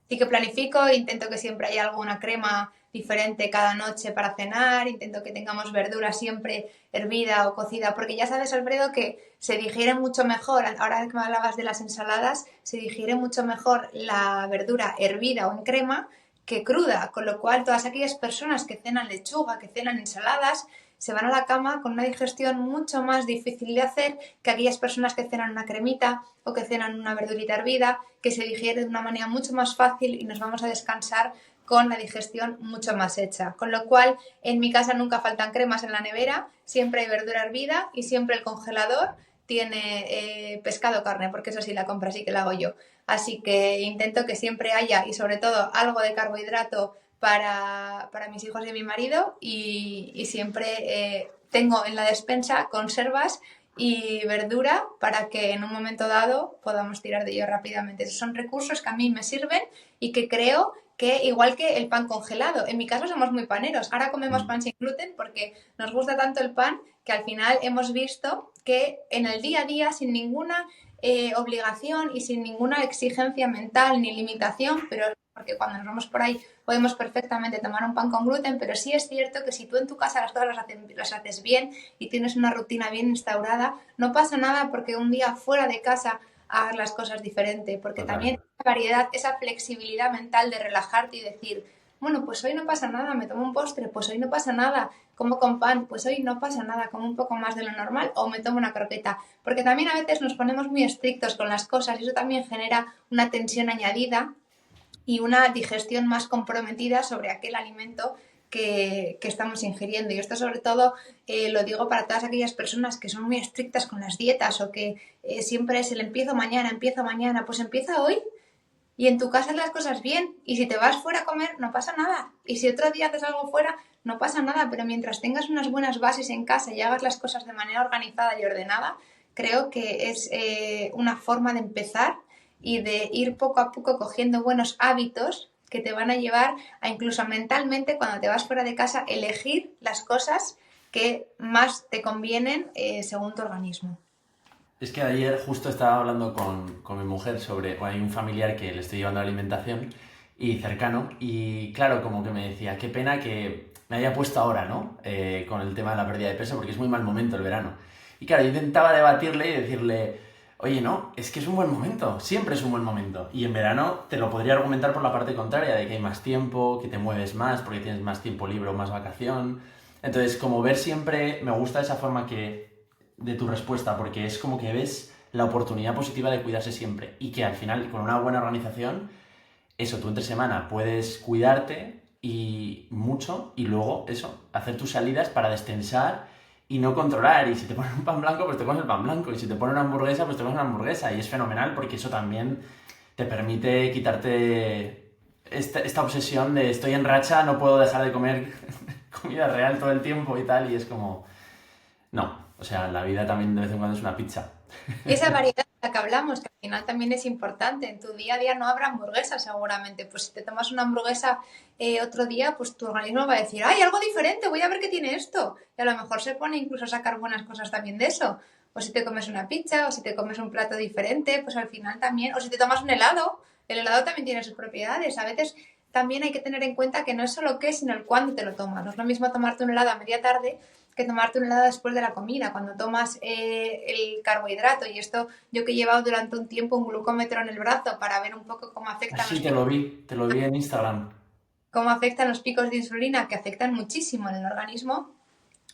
S2: Sí que planifico, intento que siempre haya alguna crema diferente cada noche para cenar, intento que tengamos verdura siempre hervida o cocida, porque ya sabes, Alfredo, que se digiere mucho mejor, ahora que me hablabas de las ensaladas, se digiere mucho mejor la verdura hervida o en crema que cruda, con lo cual todas aquellas personas que cenan lechuga, que cenan ensaladas, se van a la cama con una digestión mucho más difícil de hacer que aquellas personas que cenan una cremita o que cenan una verdurita hervida, que se digiere de una manera mucho más fácil y nos vamos a descansar con la digestión mucho más hecha. Con lo cual, en mi casa nunca faltan cremas en la nevera, siempre hay verdura hervida y siempre el congelador tiene pescado o carne, porque eso sí, la compra sí que la hago yo. Así que intento que siempre haya, y sobre todo, algo de carbohidrato para mis hijos y mi marido, y siempre tengo en la despensa conservas y verdura para que en un momento dado podamos tirar de ello rápidamente. Esos son recursos que a mí me sirven y que creo que, igual que el pan congelado, en mi caso somos muy paneros. Ahora comemos pan sin gluten porque nos gusta tanto el pan que al final hemos visto que en el día a día, sin ninguna obligación y sin ninguna exigencia mental ni limitación, pero porque cuando nos vamos por ahí podemos perfectamente tomar un pan con gluten, pero sí es cierto que si tú en tu casa las cosas las haces bien y tienes una rutina bien instaurada, no pasa nada porque un día fuera de casa hagas las cosas diferente, porque también esa variedad, esa flexibilidad mental de relajarte y decir, bueno, pues hoy no pasa nada, me tomo un postre, pues hoy no pasa nada, como con pan, pues hoy no pasa nada, como un poco más de lo normal o me tomo una croqueta, porque también a veces nos ponemos muy estrictos con las cosas y eso también genera una tensión añadida y una digestión más comprometida sobre aquel alimento que estamos ingiriendo. Y esto sobre todo lo digo para todas aquellas personas que son muy estrictas con las dietas o que siempre es el empiezo mañana, pues empieza hoy y en tu casa haz las cosas bien. Y si te vas fuera a comer, no pasa nada. Y si otro día haces algo fuera, no pasa nada. Pero mientras tengas unas buenas bases en casa y hagas las cosas de manera organizada y ordenada, creo que es una forma de empezar y de ir poco a poco cogiendo buenos hábitos que te van a llevar a, incluso mentalmente, cuando te vas fuera de casa, elegir las cosas que más te convienen según tu organismo.
S1: Es que ayer justo estaba hablando con mi mujer sobre, hay un familiar que le estoy llevando la alimentación y cercano, y claro, como que me decía, qué pena que me haya puesto ahora, ¿no? Con el tema de la pérdida de peso, porque es muy mal momento el verano. Y claro, yo intentaba debatirle y decirle, oye, no, es que es un buen momento, siempre es un buen momento. Y en verano te lo podría argumentar por la parte contraria, de que hay más tiempo, que te mueves más porque tienes más tiempo libre o más vacación. Entonces, como ver siempre, me gusta esa forma de tu respuesta, porque es como que ves la oportunidad positiva de cuidarse siempre y que al final, con una buena organización, eso, tú entre semana puedes cuidarte y mucho y luego eso, hacer tus salidas para descansar y no controlar. Y si te ponen un pan blanco, pues te comes el pan blanco. Y si te ponen una hamburguesa, pues te comes una hamburguesa. Y es fenomenal porque eso también te permite quitarte esta obsesión de estoy en racha, no puedo dejar de comer comida real todo el tiempo y tal. Y es como, no, o sea, la vida también de vez en cuando es una pizza.
S2: Y esa variedad de la que hablamos, que al final también es importante. En tu día a día no habrá hamburguesas seguramente. Pues si te tomas una hamburguesa otro día, pues tu organismo va a decir, ¡ay, algo diferente! Voy a ver qué tiene esto. Y a lo mejor se pone incluso a sacar buenas cosas también de eso. O si te comes una pizza, o si te comes un plato diferente, pues al final también. O si te tomas un helado, el helado también tiene sus propiedades. A veces también hay que tener en cuenta que no es solo qué, sino el cuándo te lo tomas. No es lo mismo tomarte un helado a media tarde que tomarte un helado después de la comida, cuando tomas el carbohidrato. Y esto yo que he llevado durante un tiempo un glucómetro en el brazo para ver un poco
S1: Así te lo vi en Instagram.
S2: cómo afectan los picos de insulina, que afectan muchísimo en el organismo,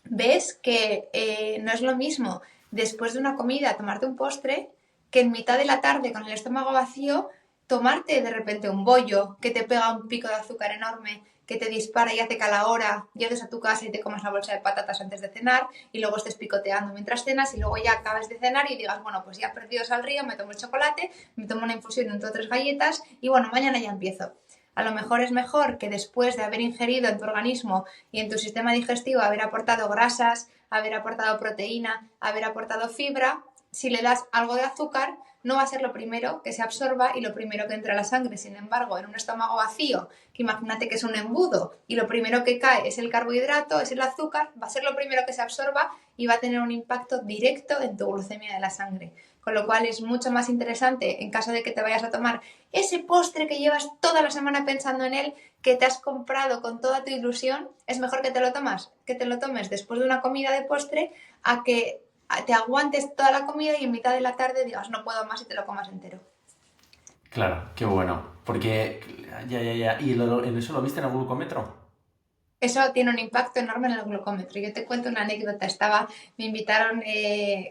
S2: ves que no es lo mismo después de una comida tomarte un postre que en mitad de la tarde con el estómago vacío tomarte de repente un bollo que te pega un pico de azúcar enorme, que te dispara y hace que a la hora llegues a tu casa y te comas una bolsa de patatas antes de cenar y luego estés picoteando mientras cenas y luego ya acabas de cenar y digas, bueno, pues ya perdidos al río, me tomo el chocolate, me tomo una infusión entre otras galletas y bueno, mañana ya empiezo. A lo mejor es mejor que después de haber ingerido en tu organismo y en tu sistema digestivo haber aportado grasas, haber aportado proteína, haber aportado fibra, si le das algo de azúcar, no va a ser lo primero que se absorba y lo primero que entra a la sangre. Sin embargo, en un estómago vacío, que imagínate que es un embudo y lo primero que cae es el carbohidrato, es el azúcar, va a ser lo primero que se absorba y va a tener un impacto directo en tu glucemia de la sangre. Con lo cual es mucho más interesante, en caso de que te vayas a tomar ese postre que llevas toda la semana pensando en él, que te has comprado con toda tu ilusión, es mejor que te lo tomes después de una comida de postre, a que te aguantes toda la comida y en mitad de la tarde digas no puedo más y te lo comas entero.
S1: Claro, qué bueno. Porque, ya. ¿Y en eso lo viste en el glucómetro?
S2: Eso tiene un impacto enorme en el glucómetro. Yo te cuento una anécdota. Me invitaron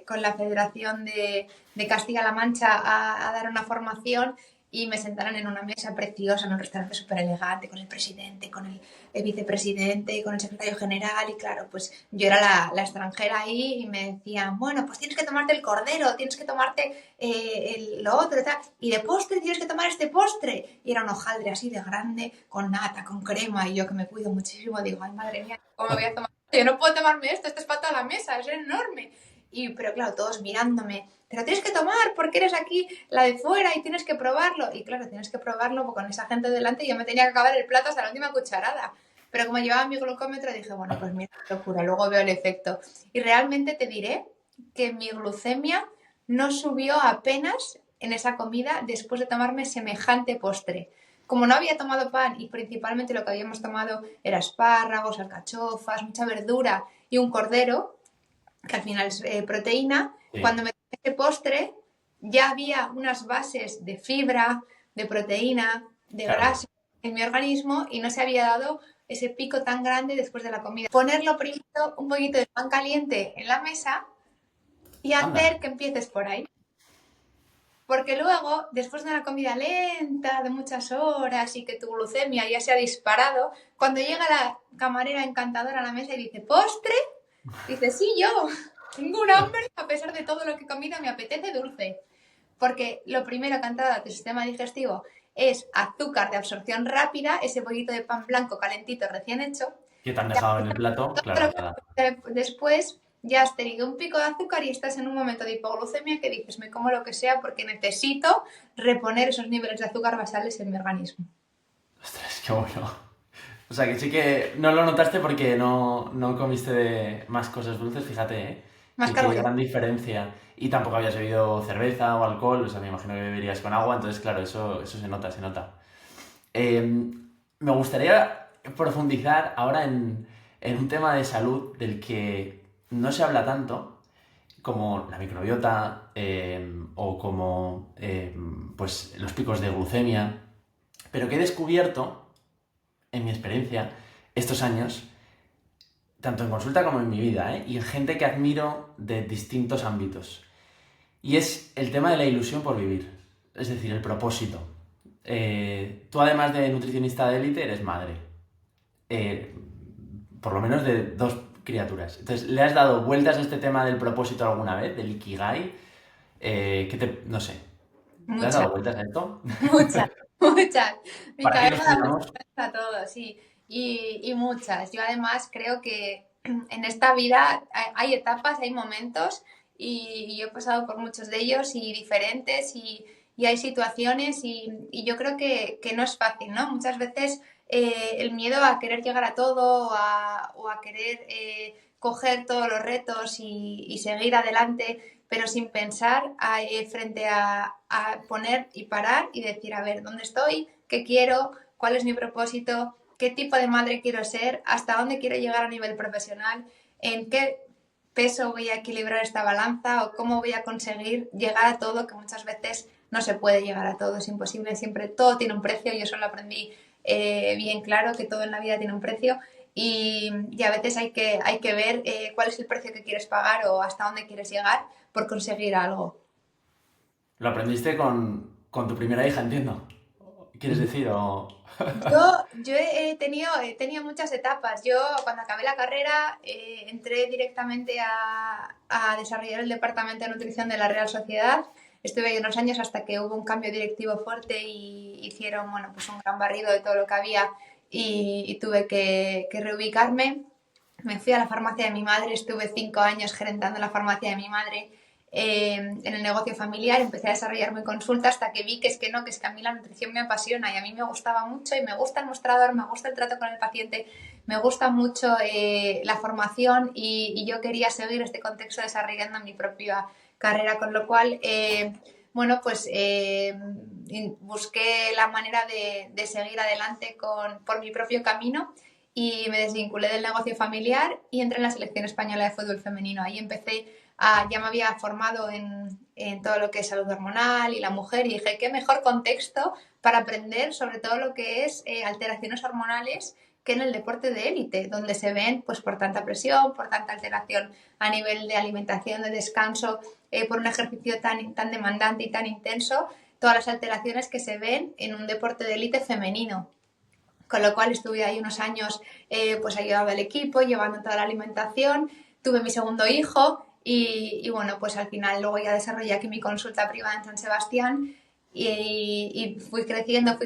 S2: con la Federación de Castilla-La Mancha a dar una formación y me sentaron en una mesa preciosa, en un restaurante súper elegante, con el presidente, con el vicepresidente, con el secretario general. Y claro, pues yo era la extranjera ahí y me decían, bueno, pues tienes que tomarte el cordero, tienes que tomarte lo otro y tal. Y de postre tienes que tomar este postre. Y era un hojaldre así de grande, con nata, con crema. Y yo que me cuido muchísimo, digo, ay, madre mía, ¿cómo me voy a tomar? Yo no puedo tomarme esto es para toda la mesa, es enorme. Pero claro, todos mirándome, pero tienes que tomar porque eres aquí la de fuera y tienes que probarlo. Y claro, tienes que probarlo porque con esa gente delante yo me tenía que acabar el plato hasta la última cucharada. Pero como llevaba mi glucómetro dije, bueno, pues mira, qué locura, luego veo el efecto. Y realmente te diré que mi glucemia no subió apenas en esa comida después de tomarme semejante postre. Como no había tomado pan y principalmente lo que habíamos tomado era espárragos, alcachofas, mucha verdura y un cordero, que al final es proteína,
S1: Sí.
S2: cuando me tomé ese postre ya había unas bases de fibra, de proteína, de
S1: Claro.
S2: grasa en mi organismo y no se había dado ese pico tan grande después de la comida. Ponerlo primero un poquito de pan caliente en la mesa y
S1: Anda.
S2: hacer que empieces por ahí. Porque luego, después de una comida lenta, de muchas horas y que tu glucemia ya se ha disparado, cuando llega la camarera encantadora a la mesa y dice, ¿postre? Dice, sí, yo tengo un hambre, a pesar de todo lo que he comido, me apetece dulce. Porque lo primero que ha entrado a tu sistema digestivo es azúcar de absorción rápida, ese poquito de pan blanco calentito recién hecho.
S1: ¿Qué te han dejado en el plato?
S2: Todo
S1: Claro,
S2: lo
S1: nada.
S2: que después ya has tenido un pico de azúcar y estás en un momento de hipoglucemia que dices, me como lo que sea porque necesito reponer esos niveles de azúcar basales en mi organismo.
S1: Ostras, qué bueno. O sea, que sí que no lo notaste porque no comiste más cosas dulces, fíjate, ¿eh?
S2: Más
S1: Qué
S2: carbohidratos.
S1: gran diferencia. Y tampoco habías bebido cerveza o alcohol, o sea, me imagino que beberías con agua, entonces, claro, eso se nota, se nota. Me gustaría profundizar ahora en un tema de salud del que no se habla tanto, como la microbiota o como pues, los picos de glucemia, pero que he descubierto, en mi experiencia, estos años, tanto en consulta como en mi vida, y en gente que admiro de distintos ámbitos. Y es el tema de la ilusión por vivir, es decir, el propósito. Tú, además de nutricionista de élite, eres madre. Eh, por lo menos de dos criaturas. Entonces, ¿le has dado vueltas a este tema del propósito alguna vez, del Ikigai? No sé, ¿le has
S2: Muchas,
S1: dado vueltas a esto?
S2: muchas, muchas. Mi
S1: ¿Para qué
S2: cabeza
S1: nos
S2: da muchas
S1: cuidamos?
S2: vueltas a todo, sí. Y muchas. Yo además creo que en esta vida hay etapas, hay momentos y yo he pasado por muchos de ellos y diferentes y hay situaciones y yo creo que no es fácil, ¿no? Muchas veces el miedo a querer llegar a todo o a querer coger todos los retos y seguir adelante, pero sin pensar frente a poner y parar y decir, a ver, ¿dónde estoy? ¿Qué quiero? ¿Cuál es mi propósito? ¿Qué tipo de madre quiero ser? ¿Hasta dónde quiero llegar a nivel profesional? ¿En qué peso voy a equilibrar esta balanza? ¿O cómo voy a conseguir llegar a todo? Que muchas veces no se puede llegar a todo, es imposible. Siempre todo tiene un precio y eso lo aprendí bien claro, que todo en la vida tiene un precio. Y a veces hay que ver cuál es el precio que quieres pagar o hasta dónde quieres llegar por conseguir algo.
S1: Lo aprendiste con tu primera hija, entiendo. ¿Quieres decir? O...
S2: Yo he tenido muchas etapas. Yo cuando acabé la carrera entré directamente a desarrollar el departamento de nutrición de la Real Sociedad. Estuve ahí unos años hasta que hubo un cambio directivo fuerte y hicieron bueno, pues un gran barrido de todo lo que había y tuve que reubicarme. Me fui a la farmacia de mi madre, estuve 5 años gerentando la farmacia de mi madre en el negocio familiar, empecé a desarrollar mi consulta hasta que vi que es que no, que es que a mí la nutrición me apasiona y a mí me gustaba mucho y me gusta el mostrador, me gusta el trato con el paciente, me gusta mucho la formación y yo quería seguir este contexto desarrollando mi propia carrera, con lo cual, bueno, pues busqué la manera de seguir adelante por mi propio camino y me desvinculé del negocio familiar y entré en la selección española de fútbol femenino. Ahí empecé ya me había formado en todo lo que es salud hormonal y la mujer, y dije, qué mejor contexto para aprender sobre todo lo que es alteraciones hormonales que en el deporte de élite, donde se ven pues por tanta presión, por tanta alteración a nivel de alimentación, de descanso, por un ejercicio tan demandante y tan intenso, todas las alteraciones que se ven en un deporte de élite femenino. Con lo cual estuve ahí unos años pues ayudando al equipo, llevando toda la alimentación, tuve mi segundo hijo y bueno, pues al final luego ya desarrollé aquí mi consulta privada en San Sebastián y fui creciendo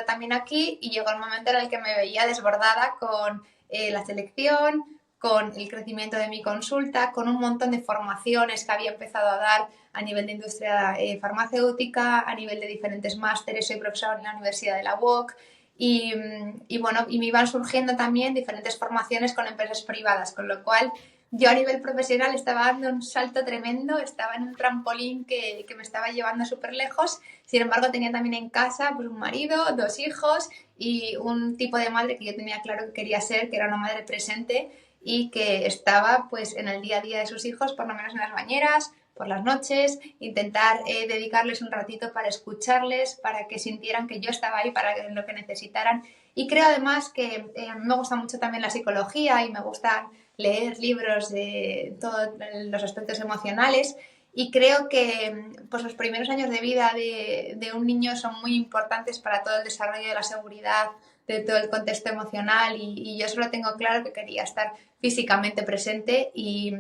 S2: también aquí y llegó el momento en el que me veía desbordada con la selección, con el crecimiento de mi consulta, con un montón de formaciones que había empezado a dar a nivel de industria farmacéutica, a nivel de diferentes másteres, soy profesora en la Universidad de la UOC y bueno, y me iban surgiendo también diferentes formaciones con empresas privadas, con lo cual yo a nivel profesional estaba dando un salto tremendo, estaba en un trampolín que me estaba llevando súper lejos, sin embargo tenía también en casa pues un marido, 2 hijos y un tipo de madre que yo tenía claro que quería ser, que era una madre presente y que estaba pues en el día a día de sus hijos, por lo menos en las bañeras, por las noches, intentar dedicarles un ratito para escucharles, para que sintieran que yo estaba ahí para lo que necesitaran. Y creo además que a mí me gusta mucho también la psicología y me gusta leer libros de todos los aspectos emocionales y creo que pues, los primeros años de vida de un niño son muy importantes para todo el desarrollo de la seguridad, de todo el contexto emocional y yo solo tengo claro que quería estar físicamente presente y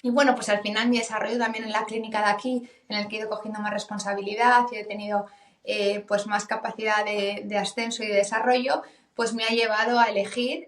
S2: bueno, pues al final mi desarrollo también en la clínica de aquí, en el que he ido cogiendo más responsabilidad y he tenido pues más capacidad de ascenso y de desarrollo, pues me ha llevado a elegir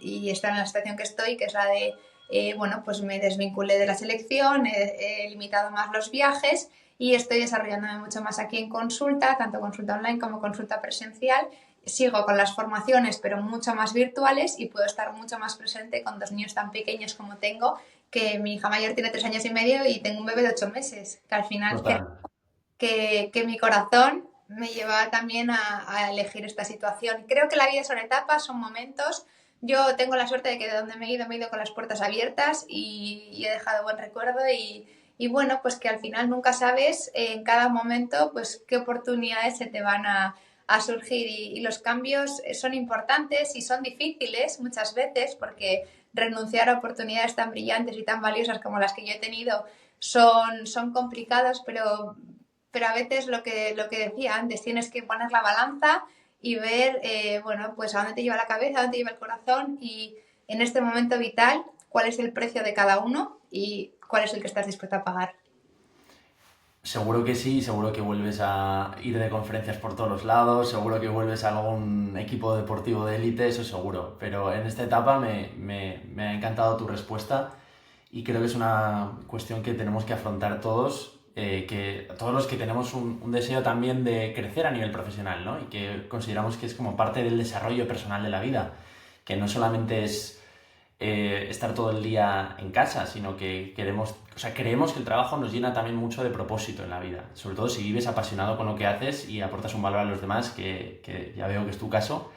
S2: y estar en la situación que estoy, que es la de, bueno, pues me desvinculé de la selección, he limitado más los viajes y estoy desarrollándome mucho más aquí en consulta, tanto consulta online como consulta presencial. Sigo con las formaciones, pero mucho más virtuales y puedo estar mucho más presente con 2 niños tan pequeños como tengo, que mi hija mayor tiene 3 años y medio y tengo un bebé de 8 meses, que al final
S1: Total.
S2: que mi corazón me lleva también a elegir esta situación. Creo que la vida son etapas, son momentos. Yo tengo la suerte de que de donde me he ido con las puertas abiertas y he dejado buen recuerdo y bueno, pues que al final nunca sabes en cada momento pues qué oportunidades se te van a surgir y los cambios son importantes y son difíciles muchas veces porque renunciar a oportunidades tan brillantes y tan valiosas como las que yo he tenido son complicados, pero a veces lo que decía antes, tienes que poner la balanza y ver, bueno, pues a dónde te lleva la cabeza, a dónde te lleva el corazón y en este momento vital, cuál es el precio de cada uno y cuál es el que estás dispuesto a pagar.
S1: Seguro que sí, seguro que vuelves a ir de conferencias por todos los lados, seguro que vuelves a algún equipo deportivo de élite, eso seguro. Pero en esta etapa me ha encantado tu respuesta y creo que es una cuestión que tenemos que afrontar todos, que todos los que tenemos un deseo también de crecer a nivel profesional, ¿no? Y que consideramos que es como parte del desarrollo personal de la vida, que no solamente es estar todo el día en casa, sino que creemos que el trabajo nos llena también mucho de propósito en la vida, sobre todo si vives apasionado con lo que haces y aportas un valor a los demás, que ya veo que es tu caso.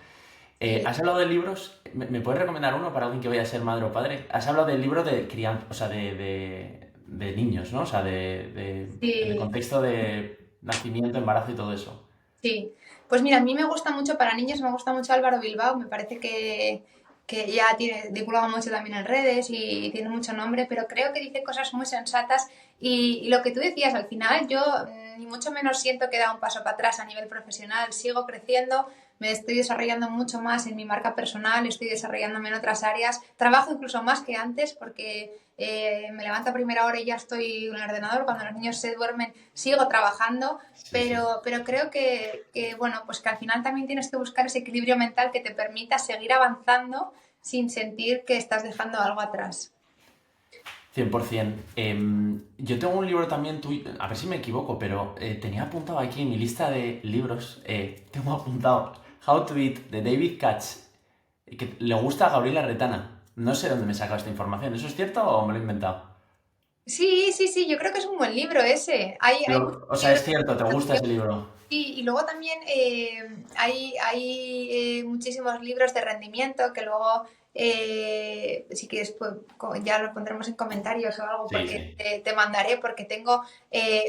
S2: Sí,
S1: ¿Has hablado de libros? ¿Me puedes recomendar uno para alguien que vaya a ser madre o padre? Has hablado del libro de crianza, o sea, de niños, ¿no? O sea, en el
S2: sí,
S1: contexto de nacimiento, embarazo y todo eso.
S2: sí. Pues mira, a mí me gusta mucho para niños, me gusta mucho Álvaro Bilbao, me parece que ya tiene, divulga mucho también en redes y tiene mucho nombre, pero creo que dice cosas muy sensatas y lo que tú decías, al final yo ni mucho menos siento que da un paso para atrás a nivel profesional, sigo creciendo, me estoy desarrollando mucho más en mi marca personal, estoy desarrollándome en otras áreas, trabajo incluso más que antes porque me levanto a primera hora y ya estoy en el ordenador, cuando los niños se duermen sigo trabajando,
S1: Sí, sí.
S2: pero creo bueno, pues que al final también tienes que buscar ese equilibrio mental que te permita seguir avanzando sin sentir que estás dejando algo atrás.
S1: 100%. Yo tengo un libro también tuyo, a ver si me equivoco, pero tenía apuntado aquí en mi lista de libros, tengo apuntado How to Eat de David Katz, que le gusta a Gabriela Retana. No sé dónde me he sacado esta información. ¿Eso es cierto o me lo he inventado?
S2: Sí, sí, sí, yo creo que es un buen libro ese. Hay muchos
S1: Pero, o sea,
S2: libros
S1: es cierto, ¿te gusta ese libro?
S2: y luego también hay muchísimos libros de rendimiento que luego si quieres, pues, ya lo pondremos en comentarios o algo,
S1: Sí,
S2: porque
S1: sí.
S2: te mandaré, porque tengo,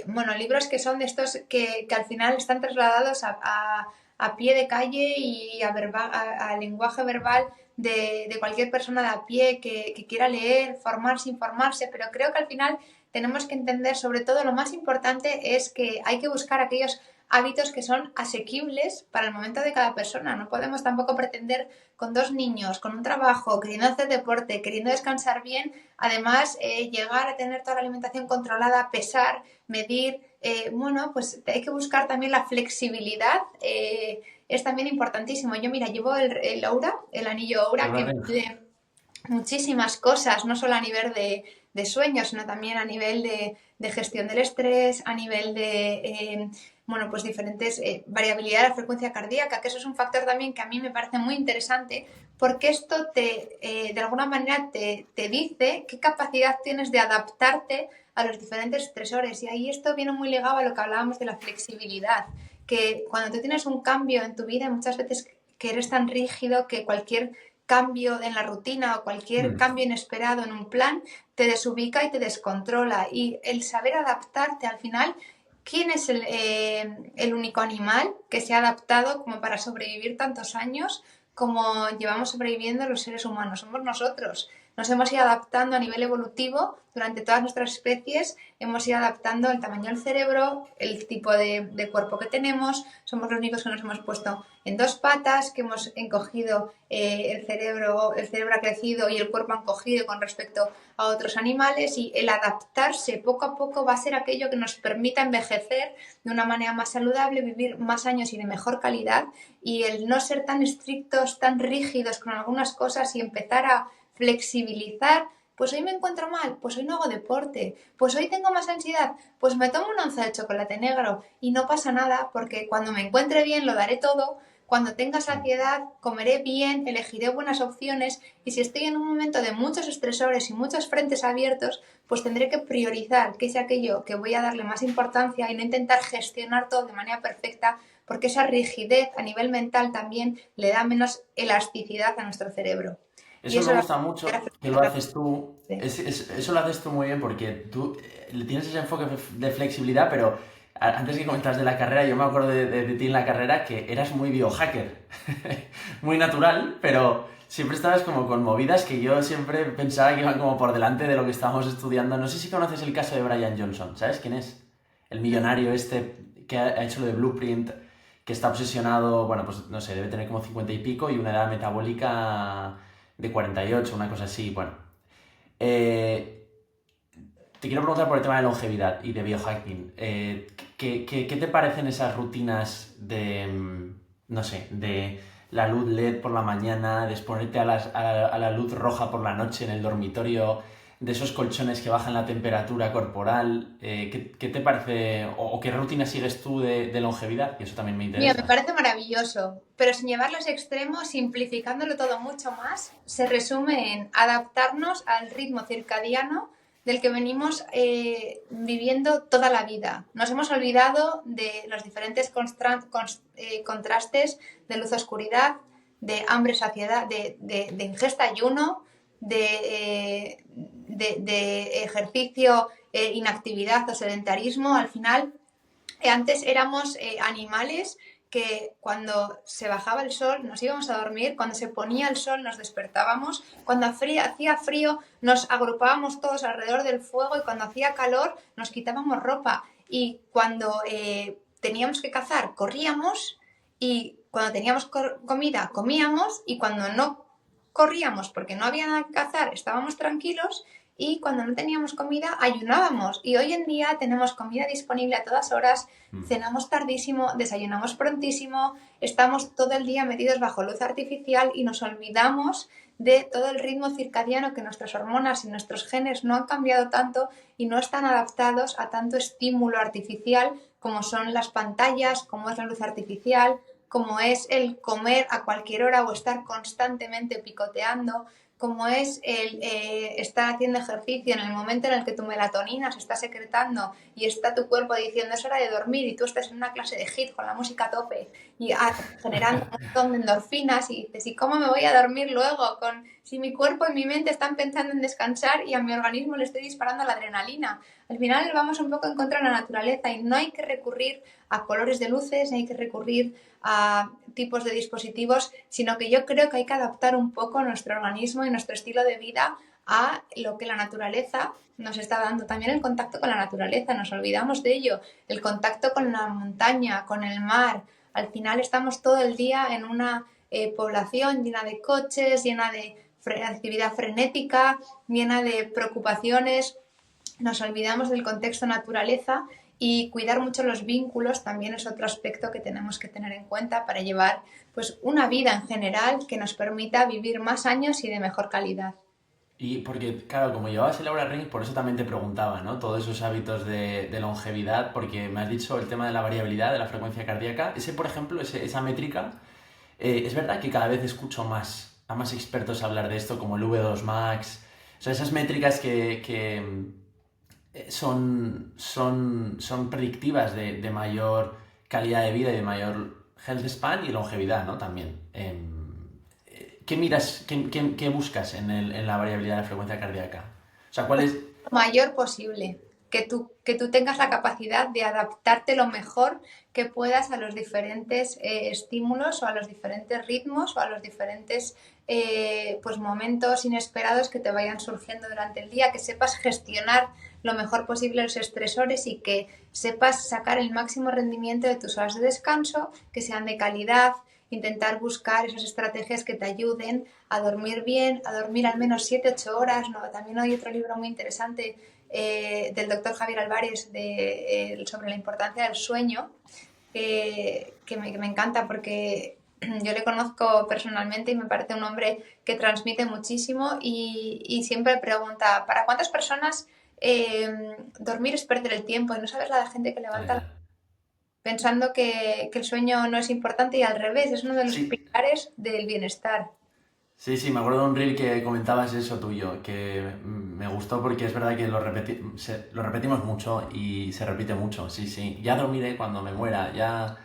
S2: bueno, libros que son de estos que al final están trasladados a pie de calle y a lenguaje verbal de cualquier persona de a pie que quiera leer, formarse, informarse, pero creo que al final tenemos que entender, sobre todo lo más importante es que hay que buscar aquellos hábitos que son asequibles para el momento de cada persona. No podemos tampoco pretender con 2 niños, con un trabajo, queriendo hacer deporte, queriendo descansar bien, además llegar a tener toda la alimentación controlada, pesar, medir. Bueno, pues hay que buscar también la flexibilidad. Es también importantísimo. Yo, mira, llevo el Oura, el anillo Oura, que me
S1: Seguramente.
S2: pide muchísimas cosas, no solo a nivel de sueños, sino también a nivel de gestión del estrés, a nivel de, bueno, pues diferentes variabilidad de la frecuencia cardíaca, que eso es un factor también que a mí me parece muy interesante, porque esto de alguna manera te dice qué capacidad tienes de adaptarte a los diferentes estresores. Y ahí esto viene muy ligado a lo que hablábamos de la flexibilidad, que cuando tú tienes un cambio en tu vida, muchas veces que eres tan rígido que cualquier cambio en la rutina o cualquier
S1: Mm.
S2: cambio inesperado en un plan te desubica y te descontrola. Y el saber adaptarte al final, ¿quién es el único animal que se ha adaptado como para sobrevivir tantos años como llevamos sobreviviendo los seres humanos? Somos nosotros. Nos hemos ido adaptando a nivel evolutivo durante todas nuestras especies, hemos ido adaptando el tamaño del cerebro, el tipo de cuerpo que tenemos, somos los únicos que nos hemos puesto en 2 patas, que hemos encogido el cerebro ha crecido y el cuerpo ha encogido con respecto a otros animales, y el adaptarse poco a poco va a ser aquello que nos permita envejecer de una manera más saludable, vivir más años y de mejor calidad, y el no ser tan estrictos, tan rígidos con algunas cosas y empezar a flexibilizar. Pues hoy me encuentro mal, pues hoy no hago deporte, pues hoy tengo más ansiedad, pues me tomo una onza de chocolate negro y no pasa nada, porque cuando me encuentre bien lo daré todo, cuando tenga saciedad comeré bien, elegiré buenas opciones, y si estoy en un momento de muchos estresores y muchos frentes abiertos, pues tendré que priorizar qué es aquello que voy a darle más importancia y no intentar gestionar todo de manera perfecta, porque esa rigidez a nivel mental también le da menos elasticidad a nuestro cerebro. Y
S1: Eso me
S2: eso
S1: gusta
S2: de la
S1: mucho que lo
S2: flexibilidad.
S1: haces tú. Eso lo haces tú muy bien porque tú le tienes ese enfoque de flexibilidad, pero antes que comentas de la carrera, yo me acuerdo de ti en la carrera que eras muy biohacker. Muy natural, pero siempre estabas como con movidas que yo siempre pensaba que iban como por delante de lo que estábamos estudiando. No sé si conoces el caso de Brian Johnson, ¿sabes quién es? El
S2: No.
S1: millonario este que ha hecho lo de Blueprint, que está obsesionado, bueno, pues no sé, debe tener como 50 y pico y una edad metabólica de 48, una cosa así. Bueno, eh, te quiero preguntar por el tema de longevidad y de biohacking. ¿Qué te parecen esas rutinas de, no sé, de la luz LED por la mañana, de exponerte a la luz roja por la noche en el dormitorio, de esos colchones que bajan la temperatura corporal? ¿Qué te parece o qué rutina sigues tú de longevidad? Que eso también me
S2: Mira, me
S1: interesa.
S2: parece maravilloso, pero sin llevar los extremos, simplificándolo todo mucho más, se resume en adaptarnos al ritmo circadiano del que venimos viviendo toda la vida. Nos hemos olvidado de los diferentes contrastes de luz-oscuridad, de hambre-saciedad, de ingesta-ayuno, de ejercicio, inactividad o sedentarismo. Al final, antes éramos animales que cuando se bajaba el sol nos íbamos a dormir, cuando se ponía el sol nos despertábamos, cuando hacía frío nos agrupábamos todos alrededor del fuego, y cuando hacía calor nos quitábamos ropa, y cuando teníamos que cazar corríamos, y cuando teníamos comida comíamos, y cuando no corríamos porque no había nada que cazar estábamos tranquilos, y cuando no teníamos comida ayunábamos. Y hoy en día tenemos comida disponible a todas horas,
S1: Mm.
S2: cenamos tardísimo, desayunamos prontísimo, estamos todo el día metidos bajo luz artificial y nos olvidamos de todo el ritmo circadiano, que nuestras hormonas y nuestros genes no han cambiado tanto y no están adaptados a tanto estímulo artificial como son las pantallas, como es la luz artificial, como es el comer a cualquier hora o estar constantemente picoteando, como es el estar haciendo ejercicio en el momento en el que tu melatonina se está secretando y está tu cuerpo diciendo es hora de dormir, y tú estás en una clase de HIIT con la música a tope y generando un montón de endorfinas, y dices, ¿y cómo me voy a dormir luego si mi cuerpo y mi mente están pensando en descansar y a mi organismo le estoy disparando la adrenalina? Al final vamos un poco en contra de la naturaleza y no hay que recurrir a colores de luces, ni hay que recurrir a tipos de dispositivos, sino que yo creo que hay que adaptar un poco nuestro organismo y nuestro estilo de vida a lo que la naturaleza nos está dando. También el contacto con la naturaleza, nos olvidamos de ello, el contacto con la montaña, con el mar. Al final estamos todo el día en una población llena de coches, llena de actividad frenética, llena de preocupaciones. Nos olvidamos del contexto naturaleza y cuidar mucho los vínculos también es otro aspecto que tenemos que tener en cuenta para llevar pues una vida en general que nos permita vivir más años y de mejor calidad.
S1: Y porque, claro, como llevabas el Aura Ring, por eso también te preguntaba, ¿no? Todos esos hábitos de longevidad, porque me has dicho el tema de la variabilidad de la frecuencia cardíaca. Ese, por ejemplo, esa métrica, es verdad que cada vez escucho a más expertos hablar de esto, como el V2 Max. O sea, esas métricas que son predictivas de mayor calidad de vida y de mayor health span y longevidad, ¿no? También. ¿Qué miras, qué buscas en la variabilidad de la frecuencia cardíaca? O sea, ¿cuál es?
S2: Lo mayor posible, que tú tengas la capacidad de adaptarte lo mejor que puedas a los diferentes estímulos o a los diferentes ritmos o a los diferentes pues momentos inesperados que te vayan surgiendo durante el día, que sepas gestionar lo mejor posible los estresores y que sepas sacar el máximo rendimiento de tus horas de descanso, que sean de calidad, intentar buscar esas estrategias que te ayuden a dormir bien, a dormir al menos 7-8 horas. ¿No? También hay otro libro muy interesante del doctor Javier Álvarez sobre la importancia del sueño, que me encanta porque yo le conozco personalmente y me parece un hombre que transmite muchísimo y siempre pregunta, ¿para cuántas personas dormir es perder el tiempo? Y no sabes la gente que
S1: Ah,
S2: levanta
S1: ya.
S2: pensando que el sueño no es importante y al revés, es uno de los
S1: Sí,
S2: pilares del bienestar.
S1: sí, sí, me acuerdo de un reel que comentabas eso tuyo, que me gustó porque es verdad que lo repetimos mucho y se repite mucho, sí, sí. Ya dormiré cuando me muera, ya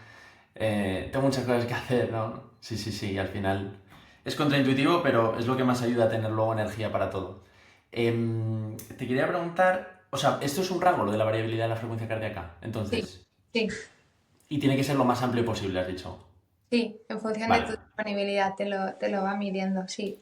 S1: tengo muchas cosas que hacer, ¿no? Sí, sí, sí, y al final es contraintuitivo, pero es lo que más ayuda a tener luego energía para todo. Te quería preguntar, o sea, esto es un rango, lo de la variabilidad de la frecuencia cardíaca,
S2: Sí,
S1: entonces,
S2: sí,
S1: y tiene que ser lo más amplio posible, has dicho.
S2: sí, en función de
S1: Vale,
S2: tu disponibilidad te lo va midiendo, sí.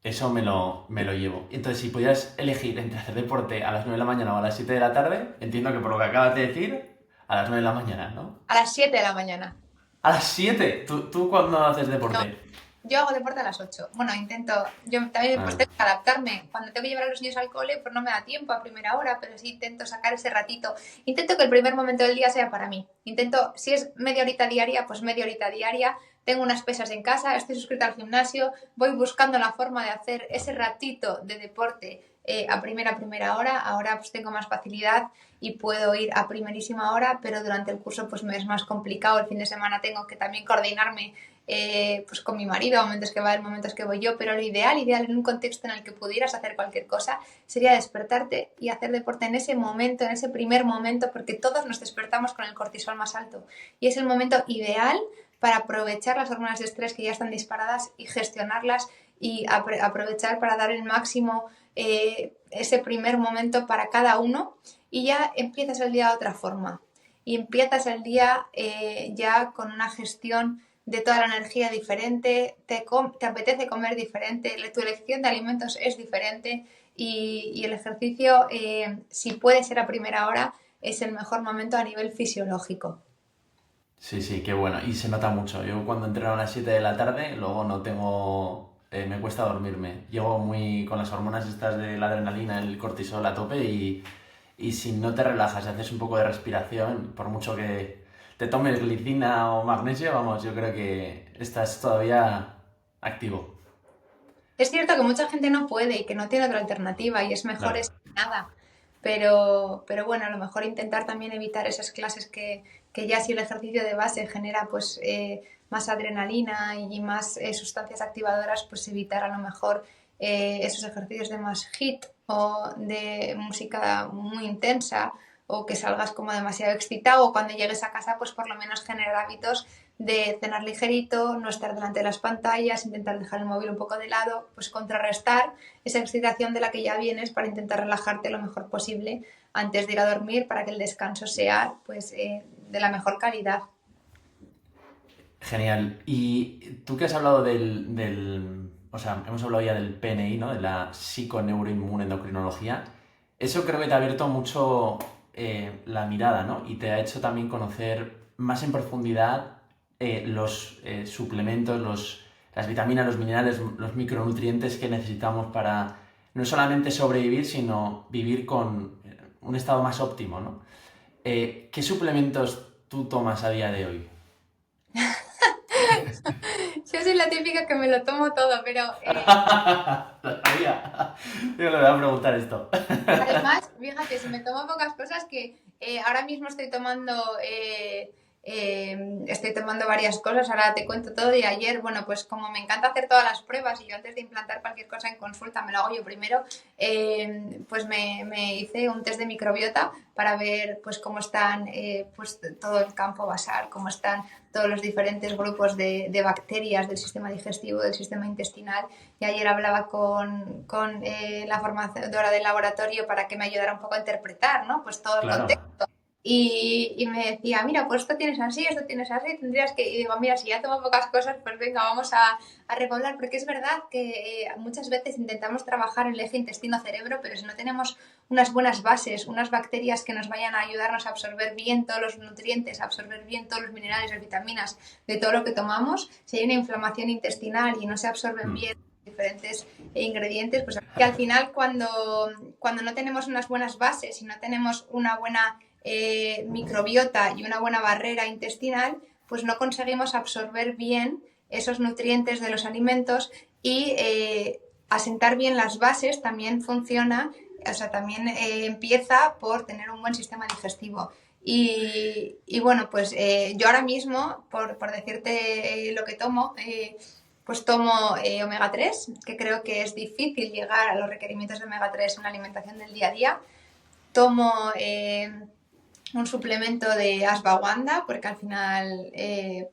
S1: eso me lo llevo. Entonces, si pudieras elegir entre hacer deporte a las 9 de la mañana o a las 7 de la tarde, entiendo que por lo que acabas de decir, a las 9 de la mañana, ¿no?
S2: A las 7 de la mañana.
S1: A las 7. ¿Tú cuándo haces
S2: No,
S1: deporte?
S2: yo hago deporte a las 8. Bueno, yo también pues
S1: Ah,
S2: tengo que adaptarme. Cuando tengo que llevar a los niños al cole, pues no me da tiempo a primera hora, pero sí intento sacar ese ratito. Intento que el primer momento del día sea para mí. Intento, si es media horita diaria, pues media horita diaria. Tengo unas pesas en casa, estoy suscrita al gimnasio, voy buscando la forma de hacer ese ratito de deporte a primera hora. Ahora pues tengo más facilidad y puedo ir a primerísima hora, pero durante el curso pues me es más complicado. El fin de semana tengo que también coordinarme pues con mi marido, momentos que va a haber, momentos que voy yo, pero lo ideal en un contexto en el que pudieras hacer cualquier cosa, sería despertarte y hacer deporte en ese momento, en ese primer momento, porque todos nos despertamos con el cortisol más alto y es el momento ideal para aprovechar las hormonas de estrés que ya están disparadas y gestionarlas y aprovechar para dar el máximo ese primer momento para cada uno y ya empiezas el día de otra forma y empiezas el día ya con una gestión de toda la energía diferente, te apetece comer diferente, tu elección de alimentos es diferente y el ejercicio, si puede ser a primera hora, es el mejor momento a nivel fisiológico.
S1: sí, sí, qué bueno. Y se nota mucho. Yo cuando entreno a las 7 de la tarde, luego no tengo... me cuesta dormirme. Llego muy con las hormonas estas de la adrenalina, el cortisol a tope y si no te relajas y haces un poco de respiración, por mucho que te tomes glicina o magnesio, vamos, yo creo que estás todavía activo.
S2: Es cierto que mucha gente no puede y que no tiene otra alternativa y es mejor
S1: Claro.
S2: eso que nada, pero bueno, a lo mejor intentar también evitar esas clases que ya si el ejercicio de base genera pues más adrenalina y más sustancias activadoras, pues evitar a lo mejor esos ejercicios de más hit o de música muy intensa o que salgas como demasiado excitado o cuando llegues a casa pues por lo menos generar hábitos de cenar ligerito, no estar delante de las pantallas, intentar dejar el móvil un poco de lado, pues contrarrestar esa excitación de la que ya vienes para intentar relajarte lo mejor posible antes de ir a dormir para que el descanso sea pues de la mejor calidad.
S1: Genial. Y tú que has hablado o sea, hemos hablado ya del PNI, ¿no? De la psiconeuroinmunendocrinología. Eso creo que te ha abierto mucho la mirada, ¿no? Y te ha hecho también conocer más en profundidad los suplementos, las vitaminas, los minerales, los micronutrientes que necesitamos para no solamente sobrevivir, sino vivir con un estado más óptimo, ¿no? ¿Qué suplementos tú tomas a día de hoy?
S2: Yo soy la típica que me lo tomo todo, pero
S1: Lo sabía. Yo le voy a preguntar esto.
S2: además, fíjate, si me tomo pocas cosas que ahora mismo estoy tomando varias cosas, ahora te cuento todo y ayer, bueno, pues como me encanta hacer todas las pruebas y yo antes de implantar cualquier cosa en consulta me lo hago yo primero, pues me hice un test de microbiota para ver pues cómo están pues todo el campo basal, cómo están todos los diferentes grupos de bacterias del sistema digestivo, del sistema intestinal. Y ayer hablaba con la formadora del laboratorio para que me ayudara un poco a interpretar, ¿no? Pues todo el
S1: Claro.
S2: contexto. Y me decía, mira, pues esto tienes así, tendrías que... Y digo, mira, si ya tomo pocas cosas, pues venga, vamos a repoblar, porque es verdad que muchas veces intentamos trabajar en el eje intestino-cerebro, pero si no tenemos unas buenas bases, unas bacterias que nos vayan a ayudarnos a absorber bien todos los nutrientes, a absorber bien todos los minerales, las vitaminas de todo lo que tomamos, si hay una inflamación intestinal y no se absorben
S1: Mm.
S2: bien diferentes ingredientes, pues que al final cuando no tenemos unas buenas bases y no tenemos una buena microbiota y una buena barrera intestinal, pues no conseguimos absorber bien esos nutrientes de los alimentos y asentar bien las bases también funciona, o sea, también empieza por tener un buen sistema digestivo. Y bueno, pues yo ahora mismo, por decirte lo que tomo, pues tomo omega 3, que creo que es difícil llegar a los requerimientos de omega 3 en la alimentación del día a día. Tomo un suplemento de ashwagandha, porque al final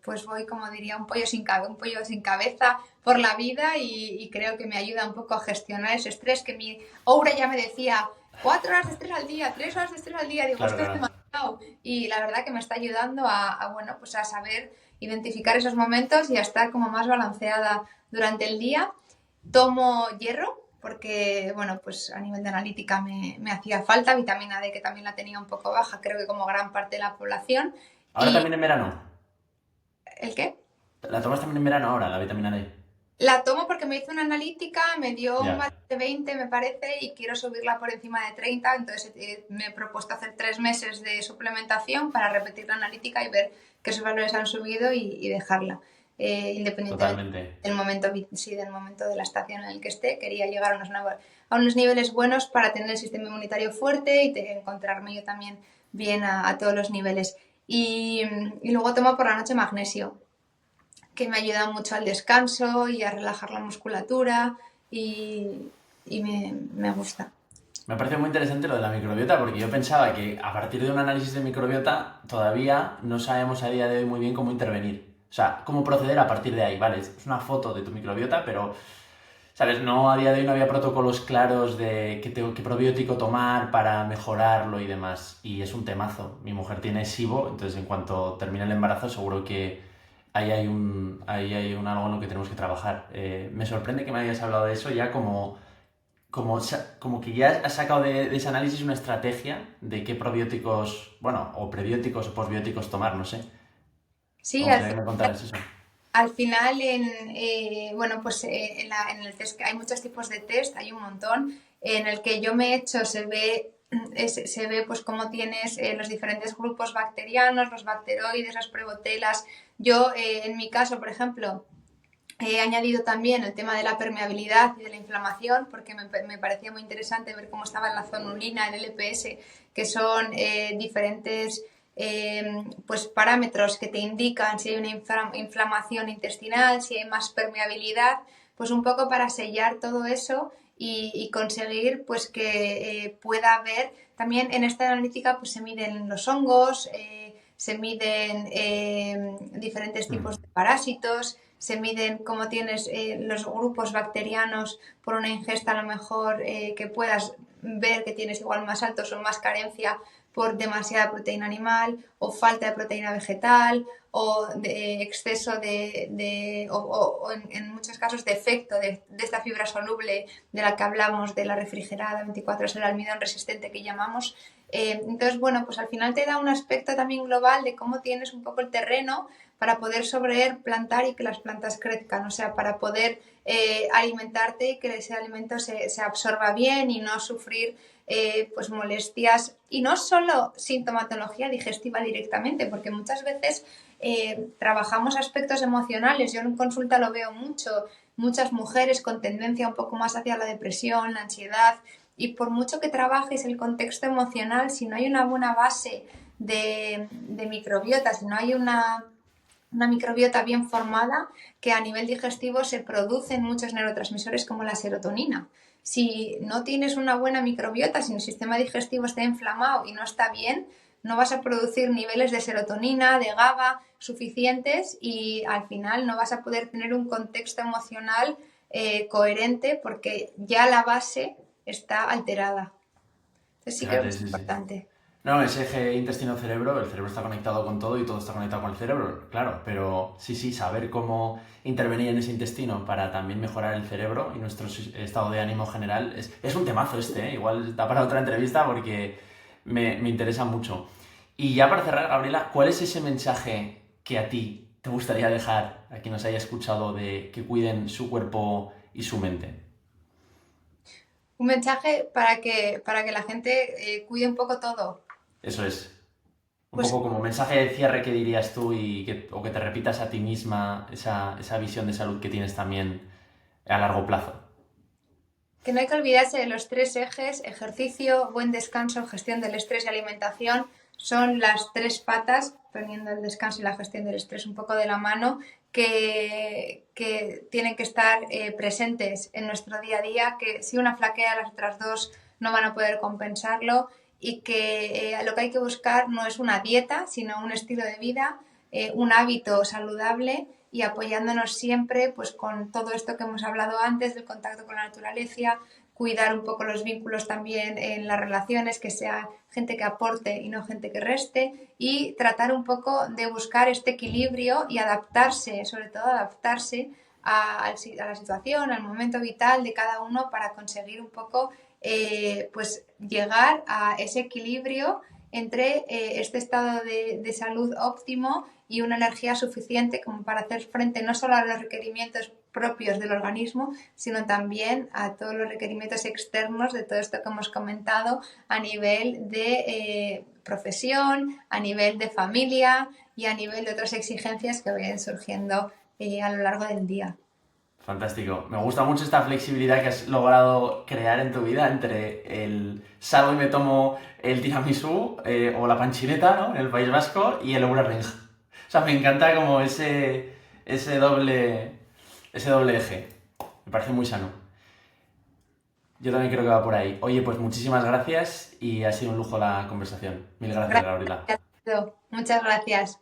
S2: pues voy, como diría, un pollo sin cabeza por la vida y creo que me ayuda un poco a gestionar ese estrés que mi Oura ya me decía, 4 horas de estrés al día, 3 horas de estrés al día, digo,
S1: Claro,
S2: esto es
S1: claro.
S2: demasiado. Y la verdad que me está ayudando bueno, pues a saber identificar esos momentos y a estar como más balanceada durante el día. Tomo hierro porque, bueno, pues a nivel de analítica me hacía falta, vitamina D que también la tenía un poco baja, creo que como gran parte de la población.
S1: Ahora
S2: ¿Y
S1: también en verano.
S2: el qué?
S1: ¿La tomas también en verano ahora, la vitamina D?
S2: La tomo porque me hizo una analítica, me dio un
S1: Ya,
S2: valor de 20, me parece, y quiero subirla por encima de 30, entonces me he propuesto hacer 3 meses de suplementación para repetir la analítica y ver que esos valores han subido y dejarla. Independientemente
S1: totalmente.
S2: del momento, sí, del momento de la estación en el que esté, quería llegar a unos niveles buenos para tener el sistema inmunitario fuerte y encontrarme yo también bien a todos los niveles. Y luego tomo por la noche magnesio, que me ayuda mucho al descanso y a relajar la musculatura y me gusta.
S1: Me parece muy interesante lo de la microbiota porque yo pensaba que a partir de un análisis de microbiota todavía no sabemos a día de hoy muy bien cómo intervenir. O sea, cómo proceder a partir de ahí, ¿vale? Es una foto de tu microbiota, pero, ¿sabes? No, a día de hoy no había protocolos claros de qué probiótico tomar para mejorarlo y demás. Y es un temazo. Mi mujer tiene SIBO, entonces en cuanto termine el embarazo seguro que ahí hay un algo en lo que tenemos que trabajar. Me sorprende que me hayas hablado de eso ya como que ya has sacado de ese análisis una estrategia de qué probióticos, bueno, o prebióticos o posbióticos tomar, no sé. Me
S2: Sí,
S1: gustaría que me contaras eso.
S2: al final bueno, pues en el test, hay muchos tipos de test, hay un montón. En el que yo me he hecho se ve pues cómo tienes los diferentes grupos bacterianos, los bacteroides, las prebotelas. Yo, en mi caso, por ejemplo, he añadido también el tema de la permeabilidad y de la inflamación, porque me parecía muy interesante ver cómo estaba la zonulina, el LPS, que son diferentes pues parámetros que te indican si hay una inflamación intestinal, si hay más permeabilidad, pues un poco para sellar todo eso y conseguir pues que pueda haber, también en esta analítica pues se miden los hongos, se miden diferentes tipos de parásitos, se miden cómo tienes los grupos bacterianos por una ingesta a lo mejor que puedas ver que tienes igual más altos o más carencia por demasiada proteína animal o falta de proteína vegetal o de exceso o en muchos casos defecto de esta fibra soluble de la que hablamos, de la refrigerada 24 horas, el almidón resistente que llamamos. Entonces, bueno, pues al final te da un aspecto también global de cómo tienes un poco el terreno para poder plantar y que las plantas crezcan, o sea, para poder alimentarte y que ese alimento se absorba bien y no sufrir pues molestias y no solo sintomatología digestiva directamente, porque muchas veces trabajamos aspectos emocionales. Yo en consulta lo veo mucho, muchas mujeres con tendencia un poco más hacia la depresión, la ansiedad, y por mucho que trabajes el contexto emocional, si no hay una buena base de microbiota, si no hay una microbiota bien formada, que a nivel digestivo se producen muchos neurotransmisores como la serotonina. Si no tienes una buena microbiota, si el sistema digestivo está inflamado y no está bien, no vas a producir niveles de serotonina, de GABA suficientes y al final no vas a poder tener un contexto emocional coherente porque ya la base está alterada. Entonces sí creo que
S1: Fíjate,
S2: es
S1: sí, sí.
S2: importante.
S1: No, ese eje intestino-cerebro, el cerebro está conectado con todo y todo está conectado con el cerebro, claro, pero sí, sí, saber cómo intervenir en ese intestino para también mejorar el cerebro y nuestro estado de ánimo general es un temazo este, ¿eh? Igual da para otra entrevista porque me interesa mucho. Y ya para cerrar, Gabriela, ¿cuál es ese mensaje que a ti te gustaría dejar a quien nos haya escuchado de que cuiden su cuerpo y su mente?
S2: Un mensaje para que la gente cuide un poco todo.
S1: Eso es. Un
S2: Pues
S1: poco como mensaje de cierre que dirías tú o que te repitas a ti misma esa visión de salud que tienes también a largo plazo.
S2: que no hay que olvidarse de los tres ejes: ejercicio, buen descanso, gestión del estrés y alimentación. Son las tres patas, poniendo el descanso y la gestión del estrés un poco de la mano, que tienen que estar presentes en nuestro día a día, que si una flaquea, las otras dos no van a poder compensarlo, y que lo que hay que buscar no es una dieta, sino un estilo de vida, un hábito saludable, y apoyándonos siempre pues con todo esto que hemos hablado antes del contacto con la naturaleza, cuidar un poco los vínculos también en las relaciones, que sea gente que aporte y no gente que reste, y tratar un poco de buscar este equilibrio y adaptarse, sobre todo adaptarse a la situación, al momento vital de cada uno para conseguir un poco pues llegar a ese equilibrio entre este estado de salud óptimo y una energía suficiente como para hacer frente no solo a los requerimientos propios del organismo, sino también a todos los requerimientos externos de todo esto que hemos comentado a nivel de profesión, a nivel de familia y a nivel de otras exigencias que vayan surgiendo a lo largo del día.
S1: Fantástico. Me gusta mucho esta flexibilidad que has logrado crear en tu vida entre el salgo y me tomo el tiramisú o la panchineta, ¿no? En el País Vasco y el Oura Ring. O sea, me encanta como ese doble, ese doble eje. Me parece muy sano. Yo también creo que va por ahí. Oye, pues muchísimas gracias y ha sido un lujo la conversación. Mil gracias, Gabriela.
S2: Gracias. Muchas gracias.